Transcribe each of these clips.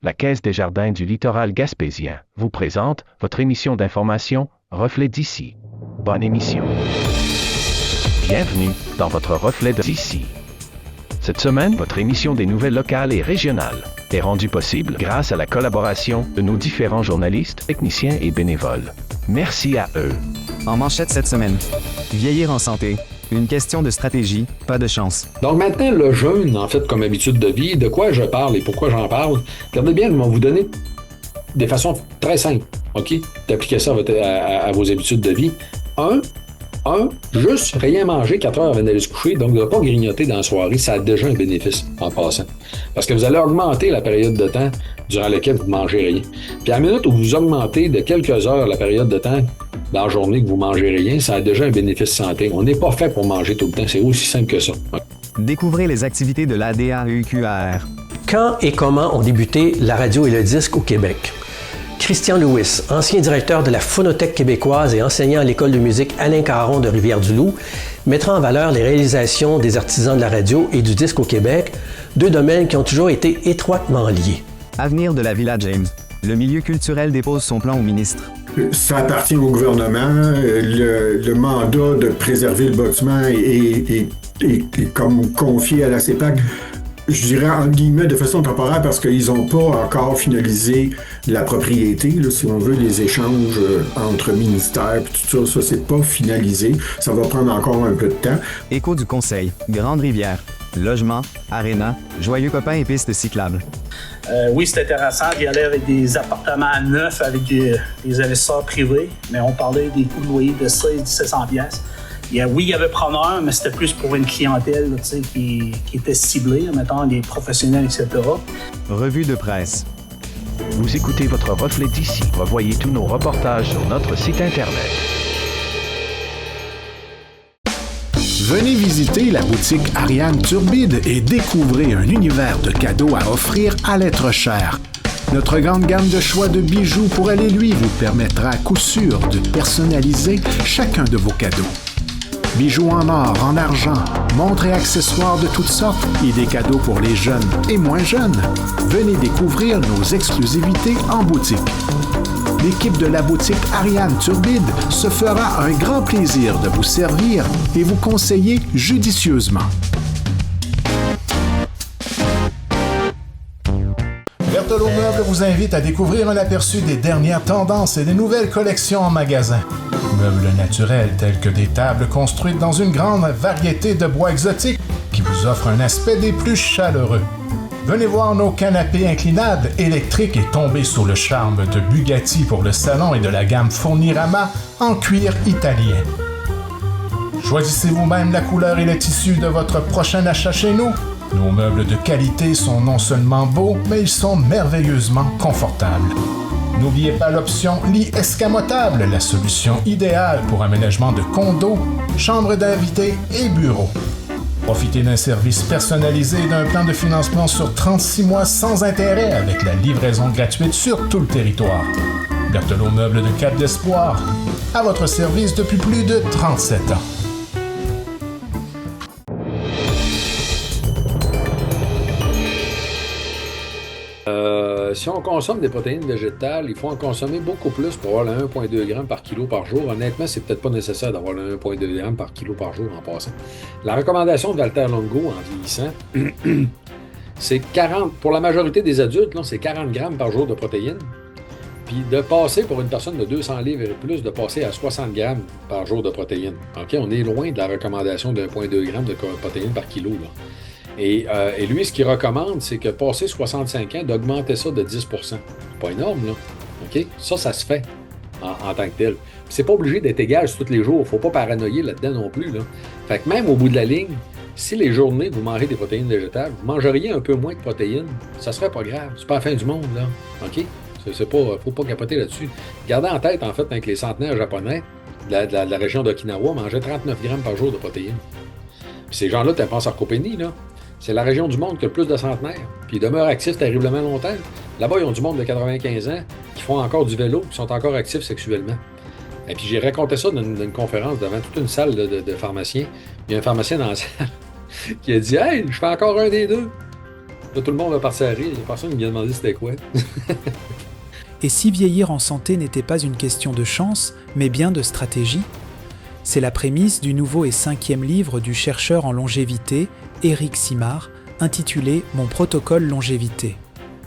La Caisse des Jardins du littoral gaspésien vous présente votre émission d'information Reflet d'ici. Bonne émission. Bienvenue dans votre Reflet d'ici. Cette semaine, votre émission des nouvelles locales et régionales est rendue possible grâce à la collaboration de nos différents journalistes, techniciens et bénévoles. Merci à eux. En manchette cette semaine, vieillir en santé. Une question de stratégie, pas de chance. Donc maintenant, le jeûne, en fait, comme habitude de vie, de quoi je parle et pourquoi j'en parle, regardez bien, je vais vous donner des façons très simples, OK, d'appliquer ça à vos habitudes de vie. Juste rien manger 4 heures avant d'aller se coucher, donc de ne pas grignoter dans la soirée, ça a déjà un bénéfice en passant. Parce que vous allez augmenter la période de temps durant laquelle vous ne mangez rien. Puis à la minute où vous augmentez de quelques heures la période de temps dans la journée que vous ne mangez rien, ça a déjà un bénéfice santé. On n'est pas fait pour manger tout le temps, c'est aussi simple que ça. Découvrez les activités de l'ADAEQAR. Quand et comment ont débuté la radio et le disque au Québec? Christian Lewis, ancien directeur de la Phonothèque québécoise et enseignant à l'École de musique Alain Caron de Rivière-du-Loup, mettra en valeur les réalisations des artisans de la radio et du disque au Québec, deux domaines qui ont toujours été étroitement liés. Avenir de la Villa James. Le milieu culturel dépose son plan au ministre. Ça appartient au gouvernement. Le mandat de préserver le bâtiment est comme confié à la CEPAC. Je dirais entre guillemets de façon temporaire parce qu'ils n'ont pas encore finalisé la propriété, là, si on veut, les échanges entre ministères et tout ça, c'est pas finalisé. Ça va prendre encore un peu de temps. Écho du Conseil. Grande Rivière. Logement, aréna, joyeux copains et pistes cyclables. Oui, c'est intéressant d'y aller avec des appartements neufs avec des investisseurs privés, mais on parlait des coûts de loyer de 1600 pièces. Il y avait preneur, mais c'était plus pour une clientèle là, qui était ciblée, mettons des professionnels, etc. Revue de presse. Vous écoutez votre Reflet d'ici. Revoyez tous nos reportages sur notre site Internet. Venez visiter la boutique Ariane Turbide et découvrez un univers de cadeaux à offrir à l'être cher. Notre grande gamme de choix de bijoux pour aller lui vous permettra à coup sûr de personnaliser chacun de vos cadeaux. Bijoux en or, en argent, montres et accessoires de toutes sortes et des cadeaux pour les jeunes et moins jeunes. Venez découvrir nos exclusivités en boutique. L'équipe de la boutique Ariane Turbide se fera un grand plaisir de vous servir et vous conseiller judicieusement. Berthelot Meubles vous invite à découvrir un aperçu des dernières tendances et des nouvelles collections en magasin. Meubles naturels tels que des tables construites dans une grande variété de bois exotiques qui vous offrent un aspect des plus chaleureux. Venez voir nos canapés inclinables électriques et tomber sous le charme de Bugatti pour le salon et de la gamme Fournirama en cuir italien. Choisissez vous-même la couleur et le tissu de votre prochain achat chez nous. Nos meubles de qualité sont non seulement beaux, mais ils sont merveilleusement confortables. N'oubliez pas l'option lit escamotable, la solution idéale pour aménagement de condos, chambres d'invités et bureaux. Profitez d'un service personnalisé et d'un plan de financement sur 36 mois sans intérêt avec la livraison gratuite sur tout le territoire. Berthelot Meubles de Cap d'Espoir, à votre service depuis plus de 37 ans. Si on consomme des protéines végétales, il faut en consommer beaucoup plus pour avoir le 1,2 g par kilo par jour. Honnêtement, c'est peut-être pas nécessaire d'avoir le 1,2 g par kilo par jour en passant. La recommandation de Walter Longo en vieillissant, c'est 40, pour la majorité des adultes, là, c'est 40 grammes par jour de protéines. Puis de passer pour une personne de 200 livres et plus, de passer à 60 grammes par jour de protéines. OK, on est loin de la recommandation de 1,2 g de protéines par kilo, là. Et lui, ce qu'il recommande, c'est que passer 65 ans, d'augmenter ça de 10 %. C'est pas énorme, là. OK? Ça se fait en tant que tel. Puis c'est pas obligé d'être égal sur tous les jours. Faut pas paranoïer là-dedans non plus, là. Fait que même au bout de la ligne, si les journées, vous mangez des protéines végétales, vous mangeriez un peu moins de protéines, ça serait pas grave. C'est pas la fin du monde, là. OK? Faut pas capoter là-dessus. Gardez en tête, en fait, que les centenaires japonais de la région d'Okinawa mangeaient 39 grammes par jour de protéines. Puis ces gens-là, tu penses à sarcopénie, là. C'est la région du monde qui a le plus de centenaires, puis ils demeurent actifs terriblement longtemps. Là-bas, ils ont du monde de 95 ans qui font encore du vélo, qui sont encore actifs sexuellement. Et puis j'ai raconté ça dans une conférence devant toute une salle de pharmaciens. Il y a un pharmacien dans la salle qui a dit « Hey, je fais encore un des deux. » Là, tout le monde va partir à rire. Il n'y a personne qui m'a demandé c'était quoi. Et si vieillir en santé n'était pas une question de chance, mais bien de stratégie? C'est la prémisse du nouveau et 5e livre du chercheur en longévité, Éric Simard, intitulé Mon protocole longévité.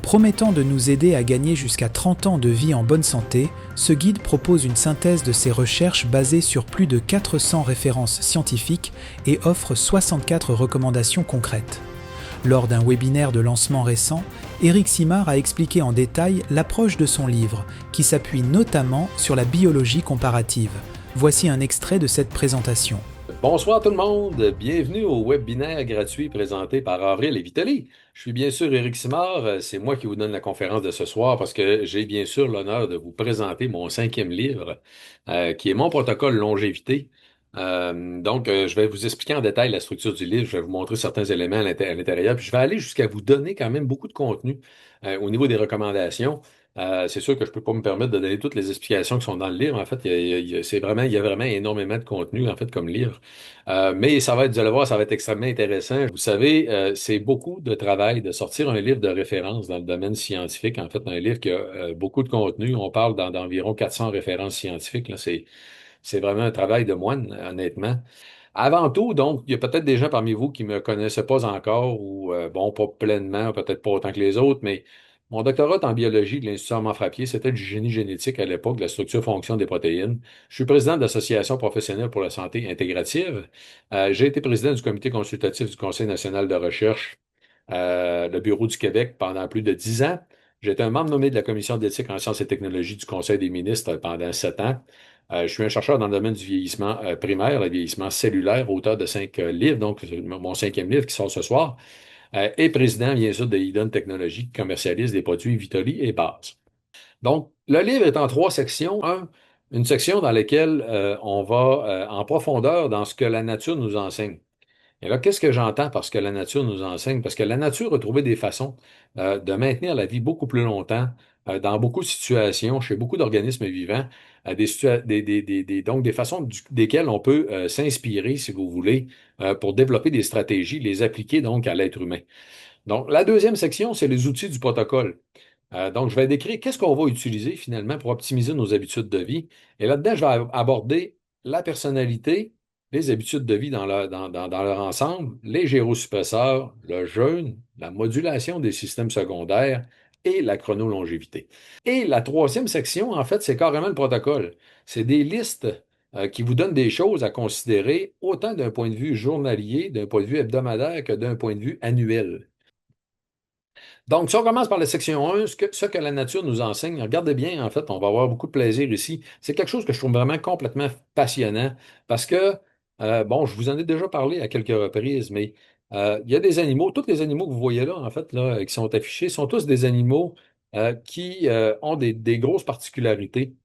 Promettant de nous aider à gagner jusqu'à 30 ans de vie en bonne santé, ce guide propose une synthèse de ses recherches basée sur plus de 400 références scientifiques et offre 64 recommandations concrètes. Lors d'un webinaire de lancement récent, Éric Simard a expliqué en détail l'approche de son livre, qui s'appuie notamment sur la biologie comparative. Voici un extrait de cette présentation. Bonsoir tout le monde, bienvenue au webinaire gratuit présenté par Avril et Vitali. Je suis bien sûr Éric Simard, c'est moi qui vous donne la conférence de ce soir parce que j'ai bien sûr l'honneur de vous présenter mon 5e livre, qui est mon protocole longévité. Je vais vous expliquer en détail la structure du livre, je vais vous montrer certains éléments à l'intérieur, puis je vais aller jusqu'à vous donner quand même beaucoup de contenu au niveau des recommandations. C'est sûr que je ne peux pas me permettre de donner toutes les explications qui sont dans le livre. En fait, il y a vraiment énormément de contenu en fait comme livre. Mais ça va être, vous allez voir, ça va être extrêmement intéressant. Vous savez, c'est beaucoup de travail de sortir un livre de référence dans le domaine scientifique. En fait, un livre qui a beaucoup de contenu. On parle d'environ 400 références scientifiques. Là, c'est vraiment un travail de moine, honnêtement. Avant tout, donc, il y a peut-être des gens parmi vous qui ne me connaissaient pas encore ou, bon, pas pleinement, peut-être pas autant que les autres, mais mon doctorat en biologie de l'Institut Armand Frappier, c'était du génie génétique à l'époque, de la structure-fonction des protéines. Je suis président de l'Association professionnelle pour la santé intégrative. J'ai été président du comité consultatif du Conseil national de recherche, le Bureau du Québec, pendant plus de 10 ans. J'ai été un membre nommé de la Commission d'éthique en sciences et technologies du Conseil des ministres pendant 7 ans. Je suis un chercheur dans le domaine du vieillissement primaire, le vieillissement cellulaire, auteur de 5 livres, donc mon 5e livre qui sort ce soir, et président, bien sûr, de Eden Technologies, qui commercialise des produits Vitoli et Base. Donc, le livre est en 3 sections. Une section dans laquelle on va en profondeur dans ce que la nature nous enseigne. Et là, qu'est-ce que j'entends par ce que la nature nous enseigne? Parce que la nature a trouvé des façons de maintenir la vie beaucoup plus longtemps, dans beaucoup de situations, chez beaucoup d'organismes vivants, donc des façons desquelles on peut s'inspirer, si vous voulez, pour développer des stratégies, les appliquer donc à l'être humain. Donc, la deuxième section, c'est les outils du protocole. Donc, je vais décrire qu'est-ce qu'on va utiliser finalement pour optimiser nos habitudes de vie. Et là-dedans, je vais aborder la personnalité, les habitudes de vie dans leur ensemble, les gyrosuppresseurs, le jeûne, la modulation des systèmes secondaires et la chronolongévité. Et la 3e section, en fait, c'est carrément le protocole. C'est des listes qui vous donnent des choses à considérer autant d'un point de vue journalier, d'un point de vue hebdomadaire que d'un point de vue annuel. Donc, si on commence par la section 1, ce que la nature nous enseigne, regardez bien, en fait, on va avoir beaucoup de plaisir ici. C'est quelque chose que je trouve vraiment complètement passionnant parce que, bon, je vous en ai déjà parlé à quelques reprises, mais il y a des animaux, tous les animaux que vous voyez là, en fait, là, qui sont affichés, sont tous des animaux qui ont des grosses particularités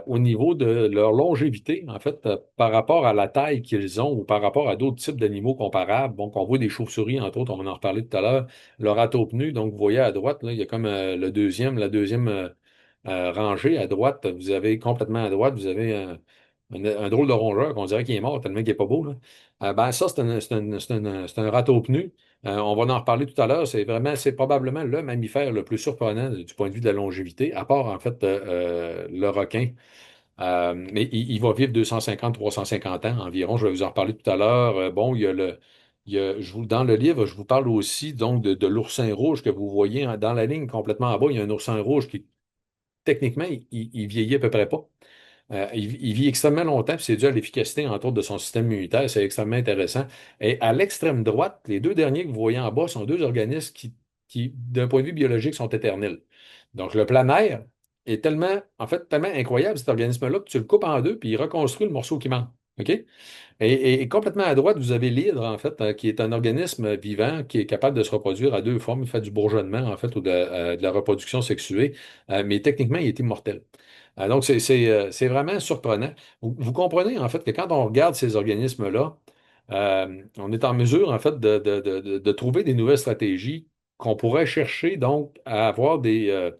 au niveau de leur longévité, en fait, par rapport à la taille qu'ils ont ou par rapport à d'autres types d'animaux comparables. Donc, on voit des chauves-souris, entre autres, on va en reparler tout à l'heure, le râteau-pneu. Donc, vous voyez à droite, là, il y a comme la deuxième rangée à droite. Vous avez complètement à droite, vous avez un drôle de rongeur qu'on dirait qu'il est mort tellement qu'il n'est pas beau, là. Ben, ça, c'est un râteau-pneu. On va en reparler tout à l'heure. C'est probablement le mammifère le plus surprenant du point de vue de la longévité, à part, en fait, le requin. Mais il va vivre 250-350 ans environ. Je vais vous en reparler tout à l'heure. Bon, dans le livre, je vous parle aussi donc de l'oursin rouge que vous voyez dans la ligne complètement en bas. Il y a un oursin rouge qui, techniquement, il vieillit à peu près pas. Il vit extrêmement longtemps, puis c'est dû à l'efficacité, entre autres, de son système immunitaire. C'est extrêmement intéressant. Et à l'extrême droite, les 2 derniers que vous voyez en bas sont 2 organismes qui, d'un point de vue biologique, sont éternels. Donc, le planaire est tellement, en fait, tellement incroyable, cet organisme-là, que tu le coupes en 2, puis il reconstruit le morceau qui manque. OK? Et complètement à droite, vous avez l'hydre, en fait, qui est un organisme vivant qui est capable de se reproduire à 2 formes. Il fait du bourgeonnement, en fait, ou de la reproduction sexuée, mais techniquement, il est immortel. Donc, c'est vraiment surprenant. Vous comprenez, en fait, que quand on regarde ces organismes-là, on est en mesure, en fait, de trouver des nouvelles stratégies qu'on pourrait chercher, donc, à avoir des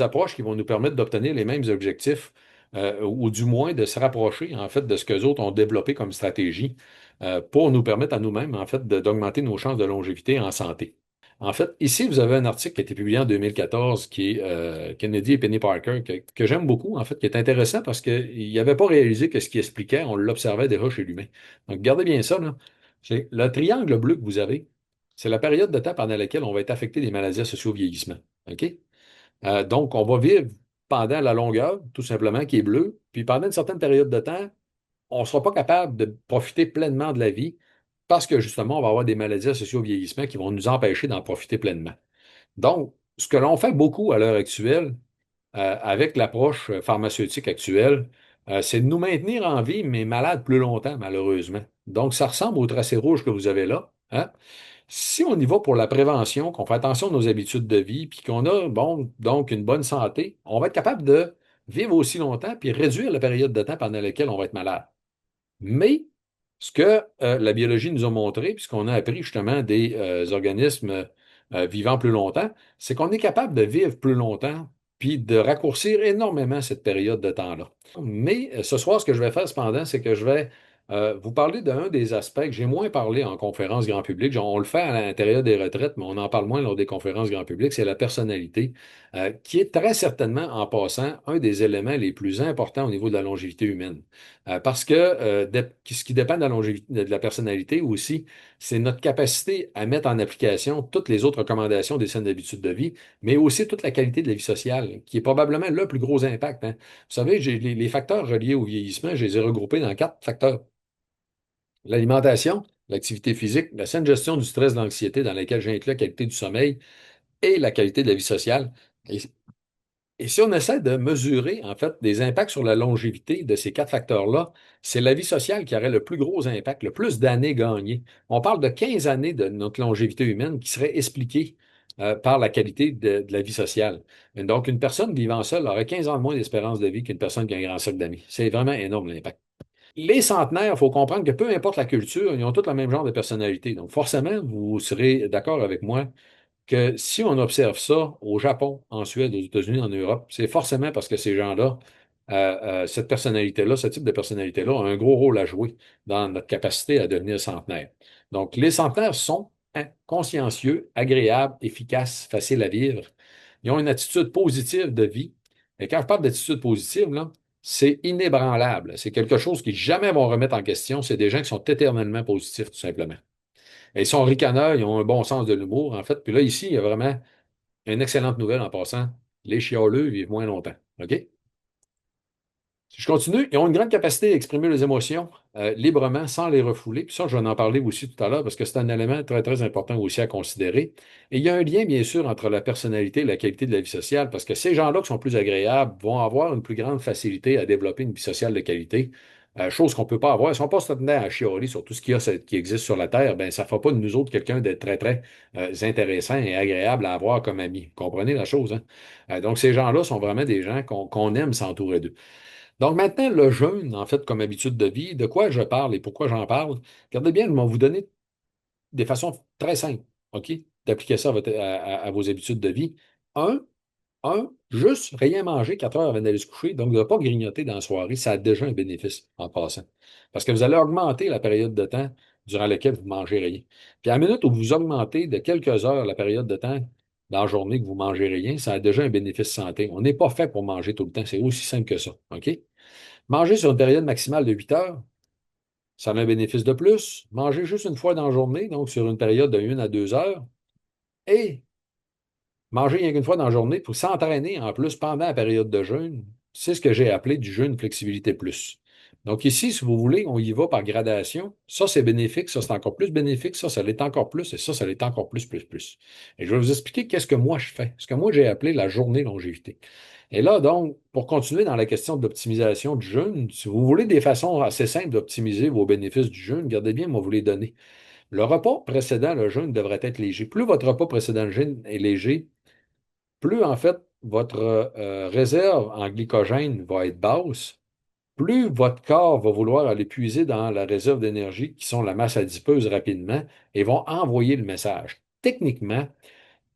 approches qui vont nous permettre d'obtenir les mêmes objectifs, ou du moins de se rapprocher, en fait, de ce qu'eux autres ont développé comme stratégie, pour nous permettre à nous-mêmes, en fait, d'augmenter nos chances de longévité en santé. En fait, ici, vous avez un article qui a été publié en 2014 qui est Kennedy et Penny Parker, que j'aime beaucoup, en fait, qui est intéressant parce qu'il n'avait pas réalisé que ce qu'il expliquait, on l'observait déjà chez l'humain. Donc, gardez bien ça, là. Le triangle bleu que vous avez, c'est la période de temps pendant laquelle on va être affecté des maladies associées au vieillissement. OK? Donc, on va vivre pendant la longueur, tout simplement, qui est bleue, puis pendant une certaine période de temps, on ne sera pas capable de profiter pleinement de la vie parce que justement, on va avoir des maladies associées au vieillissement qui vont nous empêcher d'en profiter pleinement. Donc, ce que l'on fait beaucoup à l'heure actuelle, avec l'approche pharmaceutique actuelle, c'est de nous maintenir en vie, mais malades plus longtemps, malheureusement. Donc, ça ressemble au tracé rouge que vous avez là, hein. Si on y va pour la prévention, qu'on fait attention à nos habitudes de vie, puis qu'on a, bon, donc une bonne santé, on va être capable de vivre aussi longtemps, puis réduire la période de temps pendant laquelle on va être malade. Mais ce que la biologie nous a montré, puisqu'on a appris justement des organismes vivant plus longtemps, c'est qu'on est capable de vivre plus longtemps, puis de raccourcir énormément cette période de temps-là. Mais ce soir, ce que je vais faire cependant, c'est que je vais vous parler d'un des aspects que j'ai moins parlé en conférence grand public. On le fait à l'intérieur des retraites, mais on en parle moins lors des conférences grand public, c'est la personnalité, qui est très certainement, en passant, un des éléments les plus importants au niveau de la longévité humaine. Parce que ce qui dépend de la longévité, de la personnalité aussi, c'est notre capacité à mettre en application toutes les autres recommandations des saines habitudes de vie, mais aussi toute la qualité de la vie sociale, qui est probablement le plus gros impact, hein. Vous savez, les facteurs reliés au vieillissement, je les ai regroupés dans 4 facteurs. L'alimentation, l'activité physique, la saine gestion du stress, de l'anxiété, dans laquelle j'inclus la qualité du sommeil et la qualité de la vie sociale. Et si on essaie de mesurer, en fait, des impacts sur la longévité de ces 4 facteurs-là, c'est la vie sociale qui aurait le plus gros impact, le plus d'années gagnées. On parle de 15 années de notre longévité humaine qui serait expliquée par la qualité de la vie sociale. Et donc, une personne vivant seule aurait 15 ans de moins d'espérance de vie qu'une personne qui a un grand cercle d'amis. C'est vraiment énorme l'impact. Les centenaires, il faut comprendre que peu importe la culture, ils ont tous le même genre de personnalité. Donc, forcément, vous serez d'accord avec moi que si on observe ça au Japon, en Suède, aux États-Unis, en Europe, c'est forcément parce que ces gens-là, cette personnalité-là, ce type de personnalité-là, a un gros rôle à jouer dans notre capacité à devenir centenaire. Donc, les centenaires sont consciencieux, agréables, efficaces, faciles à vivre. Ils ont une attitude positive de vie. Et quand je parle d'attitude positive, là, c'est inébranlable. C'est quelque chose qui jamais vont remettre en question. C'est des gens qui sont éternellement positifs, tout simplement. Et ils sont ricaneurs, ils ont un bon sens de l'humour, en fait. Puis là, ici, il y a vraiment une excellente nouvelle en passant. Les chialeux vivent moins longtemps. OK? Si je continue, ils ont une grande capacité à exprimer les émotions librement, sans les refouler. Puis ça, je vais en parler aussi tout à l'heure parce que c'est un élément très, très important aussi à considérer. Et il y a un lien, bien sûr, entre la personnalité et la qualité de la vie sociale parce que ces gens-là qui sont plus agréables vont avoir une plus grande facilité à développer une vie sociale de qualité. Chose qu'on ne peut pas avoir. Si on passe notre temps à chialer sur tout ce qui existe sur la Terre, ben, ça ne fera pas de nous autres quelqu'un d'être très, très intéressant et agréable à avoir comme ami. Vous comprenez la chose, hein? Donc, ces gens-là sont vraiment des gens qu'on aime s'entourer d'eux. Donc, maintenant, le jeûne, en fait, comme habitude de vie, de quoi je parle et pourquoi j'en parle? Regardez bien, je vais vous donner des façons très simples, OK, d'appliquer ça à vos habitudes de vie. Un, juste rien manger 4 heures avant d'aller se coucher, donc de ne pas grignoter dans la soirée, ça a déjà un bénéfice en passant. Parce que vous allez augmenter la période de temps durant laquelle vous ne mangez rien. Puis à la minute où vous augmentez de quelques heures la période de temps dans la journée que vous ne mangez rien, ça a déjà un bénéfice santé. On n'est pas fait pour manger tout le temps, c'est aussi simple que ça. OK? Manger sur une période maximale de 8 heures, ça a un bénéfice de plus. Manger juste une fois dans la journée, donc sur une période de 1 à 2 heures, et manger rien qu'une fois dans la journée pour s'entraîner en plus pendant la période de jeûne, c'est ce que j'ai appelé du jeûne flexibilité plus. Donc ici, si vous voulez, on y va par gradation. Ça, c'est bénéfique, ça, c'est encore plus bénéfique, ça l'est encore plus, et ça l'est encore plus, plus, plus. Et je vais vous expliquer qu'est-ce que moi je fais, ce que moi j'ai appelé la journée longévité. Et là, donc, pour continuer dans la question de l'optimisation du jeûne, si vous voulez des façons assez simples d'optimiser vos bénéfices du jeûne, regardez bien, moi, vous les donner. Le repas précédent le jeûne devrait être léger. Plus votre repas précédent le jeûne est léger, plus en fait votre réserve en glycogène va être basse, plus votre corps va vouloir aller puiser dans la réserve d'énergie qui sont la masse adipeuse rapidement et vont envoyer le message. Techniquement,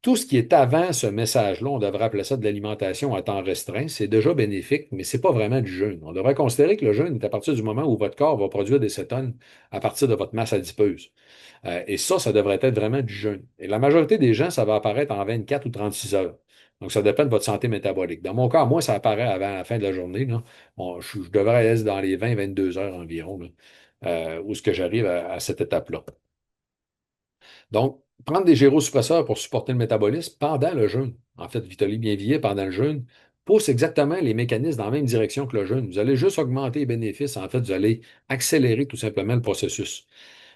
Tout ce qui est avant ce message-là, on devrait appeler ça de l'alimentation à temps restreint. C'est déjà bénéfique, mais ce n'est pas vraiment du jeûne. On devrait considérer que le jeûne est à partir du moment où votre corps va produire des cétones à partir de votre masse adipeuse. Et ça devrait être vraiment du jeûne. Et la majorité des gens, ça va apparaître en 24 ou 36 heures. Donc, ça dépend de votre santé métabolique. Dans mon cas, moi, ça apparaît avant la fin de la journée. Là. Je devrais être dans les 20-22 heures environ, là, où ce que j'arrive à cette étape-là. Donc, prendre des gyrosuppresseurs pour supporter le métabolisme pendant le jeûne, en fait, Vitaly Bienveillet pendant le jeûne, pousse exactement les mécanismes dans la même direction que le jeûne. Vous allez juste augmenter les bénéfices. En fait, vous allez accélérer tout simplement le processus.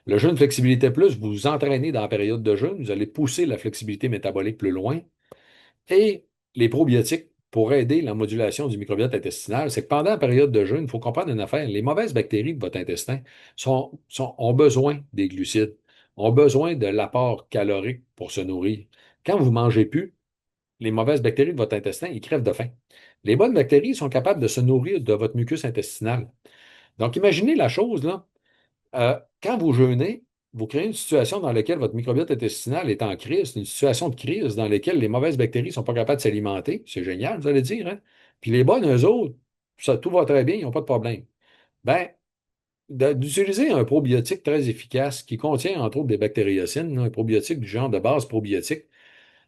Le jeûne flexibilité plus, vous vous entraînez dans la période de jeûne, vous allez pousser la flexibilité métabolique plus loin. Et les probiotiques, pour aider la modulation du microbiote intestinal, c'est que pendant la période de jeûne, il faut comprendre une affaire, les mauvaises bactéries de votre intestin ont besoin des glucides, ont besoin de l'apport calorique pour se nourrir. Quand vous ne mangez plus, les mauvaises bactéries de votre intestin, ils crèvent de faim. Les bonnes bactéries sont capables de se nourrir de votre mucus intestinal. Donc, imaginez la chose, là. Quand vous jeûnez, vous créez une situation dans laquelle votre microbiote intestinal est en crise, une situation de crise dans laquelle les mauvaises bactéries ne sont pas capables de s'alimenter. C'est génial, vous allez dire, hein? Puis les bonnes, eux autres, tout va très bien, ils n'ont pas de problème. Bien, d'utiliser un probiotique très efficace qui contient, entre autres, des bactériocines, un probiotique du genre de base probiotique,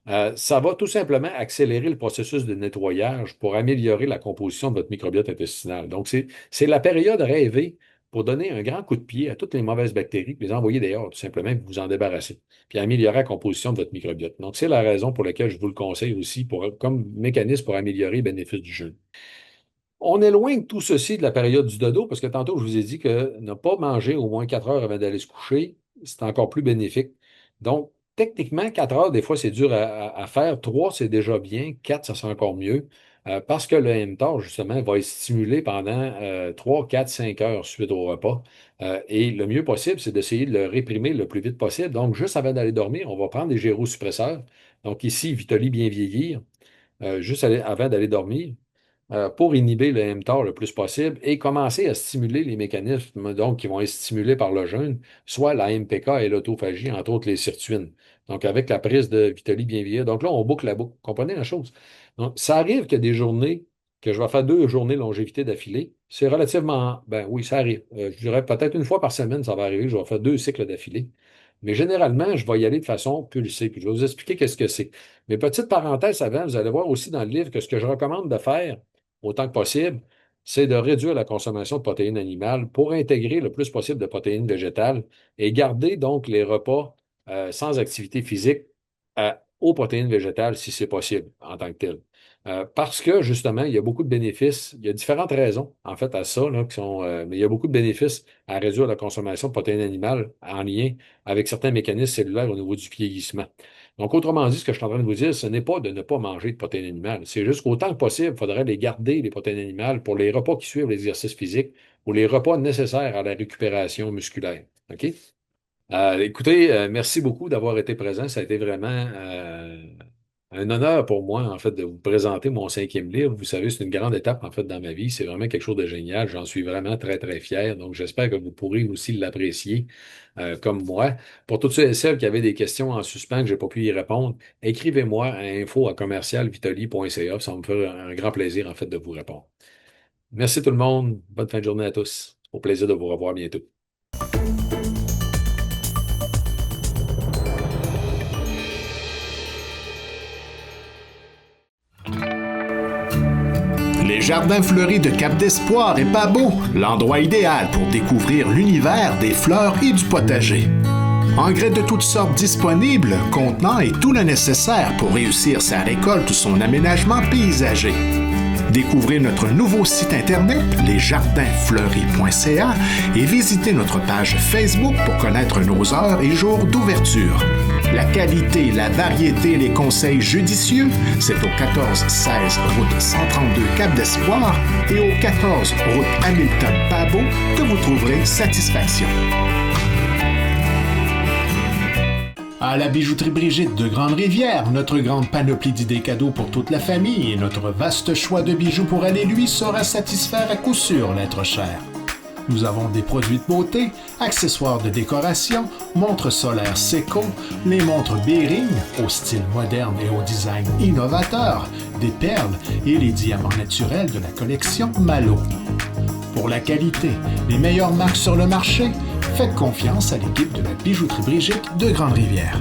ça va tout simplement accélérer le processus de nettoyage pour améliorer la composition de votre microbiote intestinal. Donc, c'est la période rêvée pour donner un grand coup de pied à toutes les mauvaises bactéries, les envoyer dehors, tout simplement, puis vous en débarrasser, puis améliorer la composition de votre microbiote. Donc, c'est la raison pour laquelle je vous le conseille aussi comme mécanisme pour améliorer les bénéfices du jeûne. On est loin de tout ceci de la période du dodo, parce que tantôt, je vous ai dit que ne pas manger au moins 4 heures avant d'aller se coucher, c'est encore plus bénéfique. Donc, techniquement, 4 heures, des fois, c'est dur à faire. 3, c'est déjà bien. 4, ça sera encore mieux. Parce que le mTOR, justement, va être stimulé pendant 3, 4, 5 heures suite au repas. Et le mieux possible, c'est d'essayer de le réprimer le plus vite possible. Donc, juste avant d'aller dormir, on va prendre des gyrosuppresseurs. Donc, ici, Vitaly Bien Vieillir, juste avant d'aller dormir, pour inhiber le mTOR le plus possible et commencer à stimuler les mécanismes donc, qui vont être stimulés par le jeûne, soit la MPK et l'autophagie, entre autres les sirtuines. Donc, avec la prise de Vitaly Bien Vieillir. Donc là, on boucle la boucle. Comprenez la chose? Donc, ça arrive qu'il y a des journées que je vais faire 2 journées longévité d'affilée. C'est relativement... Ben oui, ça arrive. Je dirais peut-être une fois par semaine, ça va arriver. Je vais faire 2 cycles d'affilée. Mais généralement, je vais y aller de façon pulsée. Puis je vais vous expliquer qu'est-ce que c'est. Mais petite parenthèse avant, vous allez voir aussi dans le livre que ce que je recommande de faire, autant que possible, c'est de réduire la consommation de protéines animales pour intégrer le plus possible de protéines végétales et garder donc les repas sans activité physique aux protéines végétales si c'est possible en tant que tel. Parce que, justement, il y a beaucoup de bénéfices. Il y a différentes raisons, en fait, à ça, là, mais il y a beaucoup de bénéfices à réduire la consommation de protéines animales en lien avec certains mécanismes cellulaires au niveau du vieillissement. Donc, autrement dit, ce que je suis en train de vous dire, ce n'est pas de ne pas manger de protéines animales. C'est juste qu'autant que possible, il faudrait les garder, les protéines animales, pour les repas qui suivent l'exercice physique ou les repas nécessaires à la récupération musculaire. OK? Écoutez, merci beaucoup d'avoir été présent. Ça a été vraiment un honneur pour moi, en fait, de vous présenter mon 5e livre. Vous savez, c'est une grande étape, en fait, dans ma vie. C'est vraiment quelque chose de génial. J'en suis vraiment très, très fier. Donc, j'espère que vous pourrez aussi l'apprécier comme moi. Pour toutes ceux et celles qui avaient des questions en suspens que je n'ai pas pu y répondre, écrivez-moi à info@commercialvitali.ca. Ça va me faire un grand plaisir, en fait, de vous répondre. Merci tout le monde. Bonne fin de journée à tous. Au plaisir de vous revoir bientôt. Les Jardins fleuris de Cap d'Espoir et Pabot, l'endroit idéal pour découvrir l'univers des fleurs et du potager. Engrais de toutes sortes disponibles, contenant et tout le nécessaire pour réussir sa récolte ou son aménagement paysager. Découvrez notre nouveau site internet, lesjardinfleuris.ca, et visitez notre page Facebook pour connaître nos heures et jours d'ouverture. La qualité, la variété, les conseils judicieux, c'est au 1416 route 132 Cap d'Espoir et au 14 route Hamilton-Pabot que vous trouverez satisfaction. À la bijouterie Brigitte de Grande-Rivière, notre grande panoplie d'idées cadeaux pour toute la famille et notre vaste choix de bijoux pour elle et lui saura satisfaire à coup sûr l'être cher. Nous avons des produits de beauté, accessoires de décoration, montres solaires Seiko, les montres Bering au style moderne et au design innovateur, des perles et les diamants naturels de la collection Malo. Pour la qualité, les meilleures marques sur le marché, faites confiance à l'équipe de la bijouterie Brigitte de Grande-Rivière.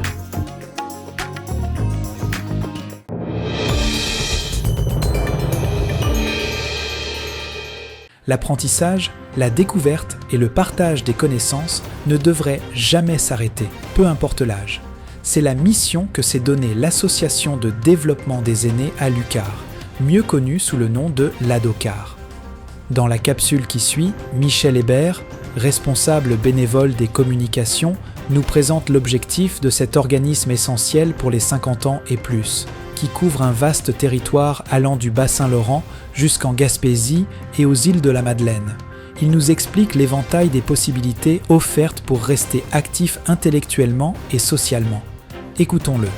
L'apprentissage, la découverte et le partage des connaissances ne devraient jamais s'arrêter, peu importe l'âge. C'est la mission que s'est donnée l'Association de développement des aînés à l'UQAR, mieux connue sous le nom de l'ADOCAR. Dans la capsule qui suit, Michel Hébert, responsable bénévole des communications, nous présente l'objectif de cet organisme essentiel pour les 50 ans et plus, qui couvre un vaste territoire allant du Bas-Saint-Laurent jusqu'en Gaspésie et aux îles de la Madeleine. Il nous explique l'éventail des possibilités offertes pour rester actif intellectuellement et socialement. Écoutons-le.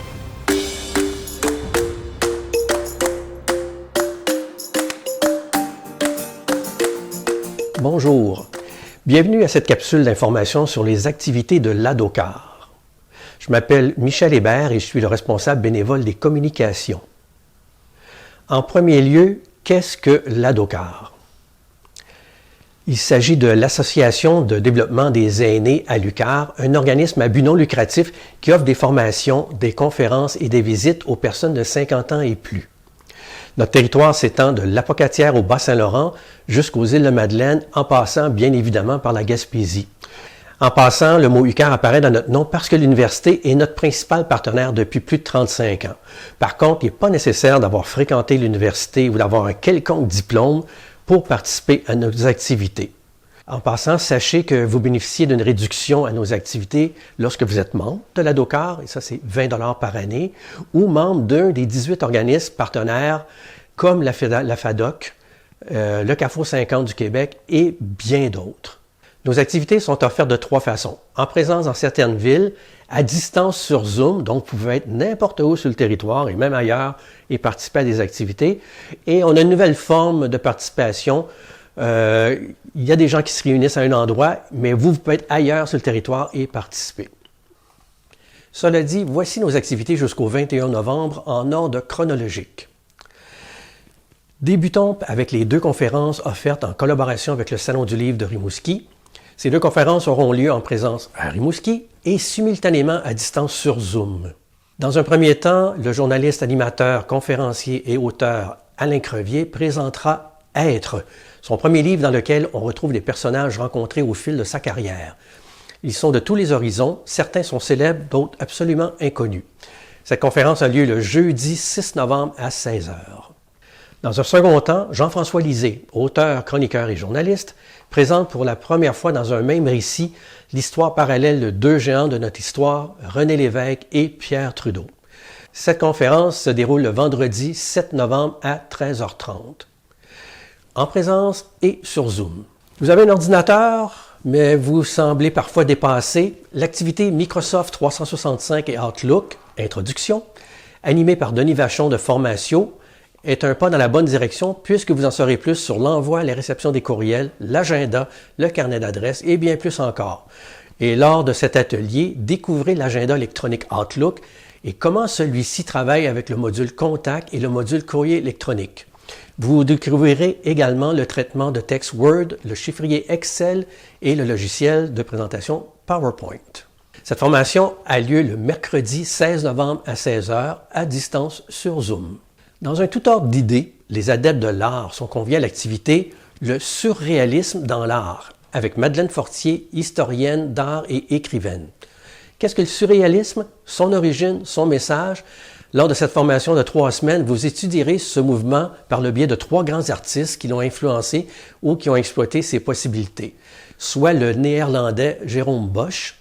Bonjour, bienvenue à cette capsule d'information sur les activités de l'ADOCAR. Je m'appelle Michel Hébert et je suis le responsable bénévole des communications. En premier lieu, qu'est-ce que l'ADOCAR? Il s'agit de l'Association de développement des aînés à l'UQAR, un organisme à but non lucratif qui offre des formations, des conférences et des visites aux personnes de 50 ans et plus. Notre territoire s'étend de l'Apocatière au Bas-Saint-Laurent jusqu'aux îles de Madeleine, en passant bien évidemment par la Gaspésie. En passant, le mot UQAR apparaît dans notre nom parce que l'université est notre principal partenaire depuis plus de 35 ans. Par contre, il n'est pas nécessaire d'avoir fréquenté l'université ou d'avoir un quelconque diplôme pour participer à nos activités. En passant, sachez que vous bénéficiez d'une réduction à nos activités lorsque vous êtes membre de l'ADOCAR, et ça c'est 20 $ par année, ou membre d'un des 18 organismes partenaires comme la FADOC, le CAFO 50 du Québec et bien d'autres. Nos activités sont offertes de 3 façons. En présence dans certaines villes, à distance sur Zoom, donc vous pouvez être n'importe où sur le territoire et même ailleurs et participer à des activités. Et on a une nouvelle forme de participation. Il y a des gens qui se réunissent à un endroit, mais vous pouvez être ailleurs sur le territoire et participer. Cela dit, voici nos activités jusqu'au 21 novembre en ordre chronologique. Débutons avec les 2 conférences offertes en collaboration avec le Salon du livre de Rimouski. Ces 2 conférences auront lieu en présence à Rimouski et simultanément à distance sur Zoom. Dans un premier temps, le journaliste, animateur, conférencier et auteur Alain Crevier présentera « Être », son premier livre dans lequel on retrouve des personnages rencontrés au fil de sa carrière. Ils sont de tous les horizons, certains sont célèbres, d'autres absolument inconnus. Cette conférence a lieu le jeudi 6 novembre à 16h. Dans un second temps, Jean-François Lisée, auteur, chroniqueur et journaliste, présente pour la première fois dans un même récit l'histoire parallèle de 2 géants de notre histoire, René Lévesque et Pierre Trudeau. Cette conférence se déroule le vendredi 7 novembre à 13h30, en présence et sur Zoom. Vous avez un ordinateur, mais vous semblez parfois dépassé. L'activité Microsoft 365 et Outlook, Introduction, animée par Denis Vachon de Formatio, est un pas dans la bonne direction puisque vous en saurez plus sur l'envoi, la réception des courriels, l'agenda, le carnet d'adresses et bien plus encore. Et lors de cet atelier, découvrez l'agenda électronique Outlook et comment celui-ci travaille avec le module Contact et le module courrier électronique. Vous découvrirez également le traitement de texte Word, le chiffrier Excel et le logiciel de présentation PowerPoint. Cette formation a lieu le mercredi 16 novembre à 16h à distance sur Zoom. Dans un tout ordre d'idées, les adeptes de l'art sont conviés à l'activité « Le surréalisme dans l'art » avec Madeleine Fortier, historienne d'art et écrivaine. Qu'est-ce que le surréalisme? Son origine, son message? Lors de cette formation de 3 semaines, vous étudierez ce mouvement par le biais de 3 grands artistes qui l'ont influencé ou qui ont exploité ses possibilités, soit le néerlandais Jérôme Bosch,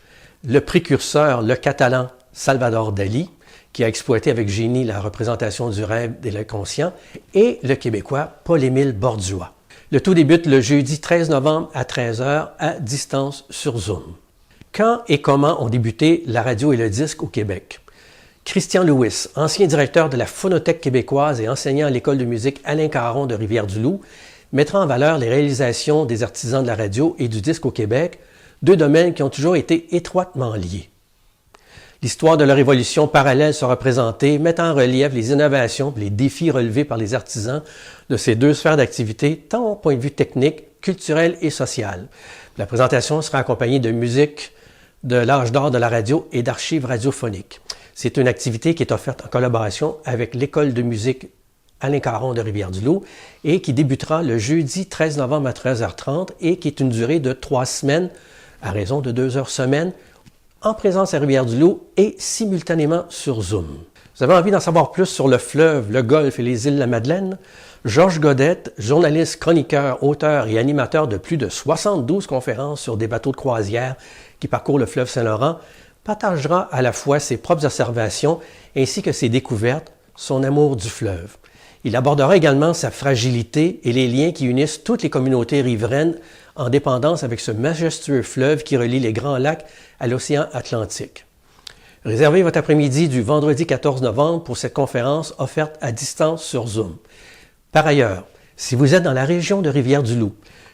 le précurseur, le catalan Salvador Dalí, qui a exploité avec génie la représentation du rêve et le conscient, et le Québécois Paul-Émile Bordua. Le tout débute le jeudi 13 novembre à 13h à distance sur Zoom. Quand et comment ont débuté la radio et le disque au Québec? Christian Lewis, ancien directeur de la Phonothèque québécoise et enseignant à l'École de musique Alain Caron de Rivière-du-Loup, mettra en valeur les réalisations des artisans de la radio et du disque au Québec, deux domaines qui ont toujours été étroitement liés. L'histoire de leur évolution parallèle sera présentée, mettant en relief les innovations et les défis relevés par les artisans de ces deux sphères d'activité, tant au point de vue technique, culturel et social. La présentation sera accompagnée de musique de l'âge d'or de la radio et d'archives radiophoniques. C'est une activité qui est offerte en collaboration avec l'École de musique Alain Caron de Rivière-du-Loup et qui débutera le jeudi 13 novembre à 13h30 et qui est une durée de 3 semaines à raison de 2 heures semaine en présence à Rivière-du-Loup et simultanément sur Zoom. Vous avez envie d'en savoir plus sur le fleuve, le golfe et les îles de la Madeleine? Georges Godette, journaliste, chroniqueur, auteur et animateur de plus de 72 conférences sur des bateaux de croisière qui parcourent le fleuve Saint-Laurent, partagera à la fois ses propres observations ainsi que ses découvertes, son amour du fleuve. Il abordera également sa fragilité et les liens qui unissent toutes les communautés riveraines en dépendance avec ce majestueux fleuve qui relie les Grands Lacs à l'océan Atlantique. Réservez votre après-midi du vendredi 14 novembre pour cette conférence offerte à distance sur Zoom. Par ailleurs, si vous êtes dans la région de Rivière-du-Loup,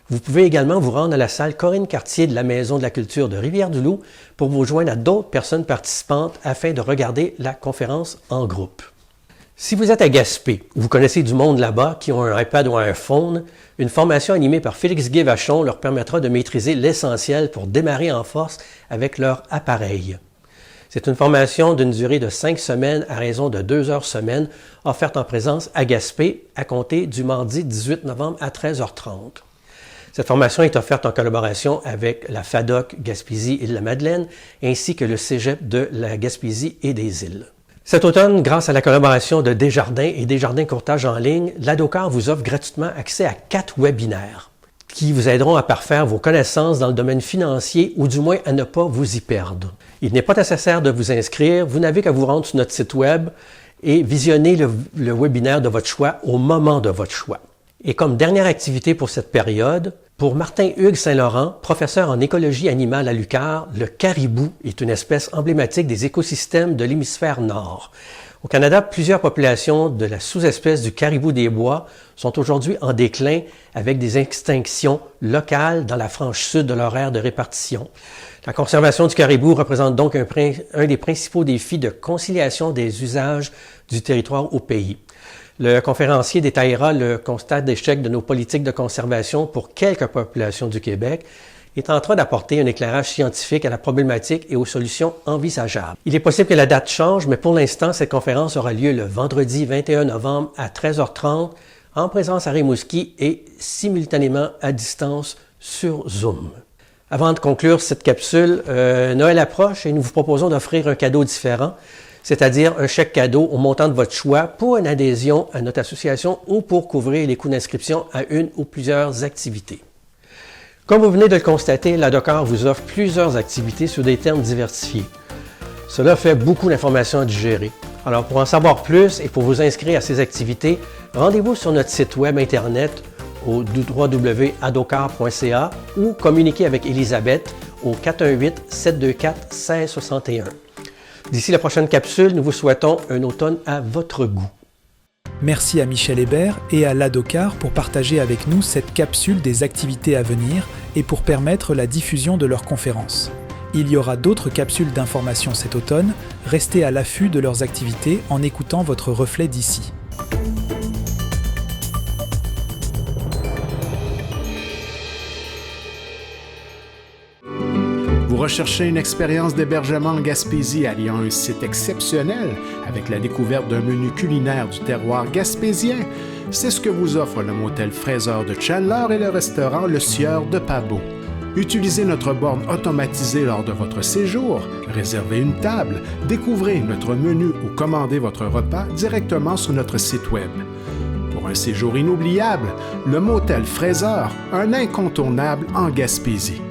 vous pouvez également vous rendre à la salle Corinne Cartier de la Maison de la Culture de Rivière-du-Loup pour vous joindre à d'autres personnes participantes afin de regarder la conférence en groupe. Si vous êtes à Gaspé, vous connaissez du monde là-bas qui ont un iPad ou un iPhone, une formation animée par Félix Gué-Vachon leur permettra de maîtriser l'essentiel pour démarrer en force avec leur appareil. C'est une formation d'une durée de 5 semaines à raison de 2 heures semaine, offerte en présence à Gaspé à compter du mardi 18 novembre à 13h30. Cette formation est offerte en collaboration avec la FADOC Gaspésie-Îles-de-la-Madeleine ainsi que le Cégep de la Gaspésie et des Îles. Cet automne, grâce à la collaboration de Desjardins et Desjardins Courtage en ligne, l'ADOCAR vous offre gratuitement accès à 4 webinaires qui vous aideront à parfaire vos connaissances dans le domaine financier ou du moins à ne pas vous y perdre. Il n'est pas nécessaire de vous inscrire, vous n'avez qu'à vous rendre sur notre site web et visionner le webinaire de votre choix au moment de votre choix. Et comme dernière activité pour cette période, pour Martin-Hugues Saint-Laurent, professeur en écologie animale à l'UQAR, le caribou est une espèce emblématique des écosystèmes de l'hémisphère nord. Au Canada, plusieurs populations de la sous-espèce du caribou des bois sont aujourd'hui en déclin avec des extinctions locales dans la frange sud de leur aire de répartition. La conservation du caribou représente donc un des principaux défis de conciliation des usages du territoire au pays. Le conférencier détaillera le constat d'échec de nos politiques de conservation pour quelques populations du Québec, est en train d'apporter un éclairage scientifique à la problématique et aux solutions envisageables. Il est possible que la date change, mais pour l'instant, cette conférence aura lieu le vendredi 21 novembre à 13h30 en présence à Rimouski et simultanément à distance sur Zoom. Avant de conclure cette capsule, Noël approche et nous vous proposons d'offrir un cadeau différent, c'est-à-dire un chèque cadeau au montant de votre choix pour une adhésion à notre association ou pour couvrir les coûts d'inscription à une ou plusieurs activités. Comme vous venez de le constater, l'ADOCAR vous offre plusieurs activités sur des thèmes diversifiés. Cela fait beaucoup d'informations à digérer. Alors pour en savoir plus et pour vous inscrire à ces activités, rendez-vous sur notre site web internet au www.adocar.ca ou communiquez avec Elisabeth au 418-724-1661. D'ici la prochaine capsule, nous vous souhaitons un automne à votre goût. Merci à Michel Hébert et à l'ADOCAR pour partager avec nous cette capsule des activités à venir et pour permettre la diffusion de leurs conférences. Il y aura d'autres capsules d'information cet automne, restez à l'affût de leurs activités en écoutant votre reflet d'ici. Vous recherchez une expérience d'hébergement en Gaspésie alliant un site exceptionnel avec la découverte d'un menu culinaire du terroir gaspésien? C'est ce que vous offre le motel Fraser de Chandler et le restaurant Le Sieur de Pabot. Utilisez notre borne automatisée lors de votre séjour, réservez une table, découvrez notre menu ou commandez votre repas directement sur notre site web. Pour un séjour inoubliable, le motel Fraser, un incontournable en Gaspésie.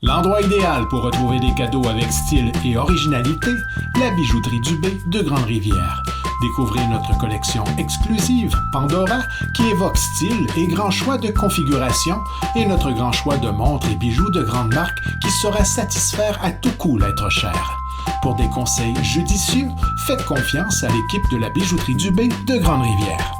L'endroit idéal pour retrouver des cadeaux avec style et originalité, la bijouterie Dubé de Grande-Rivière. Découvrez notre collection exclusive, Pandora, qui évoque style et grand choix de configuration, et notre grand choix de montres et bijoux de grande marque qui saura satisfaire à tout coup l'être cher. Pour des conseils judicieux, faites confiance à l'équipe de la bijouterie Dubé de Grande-Rivière.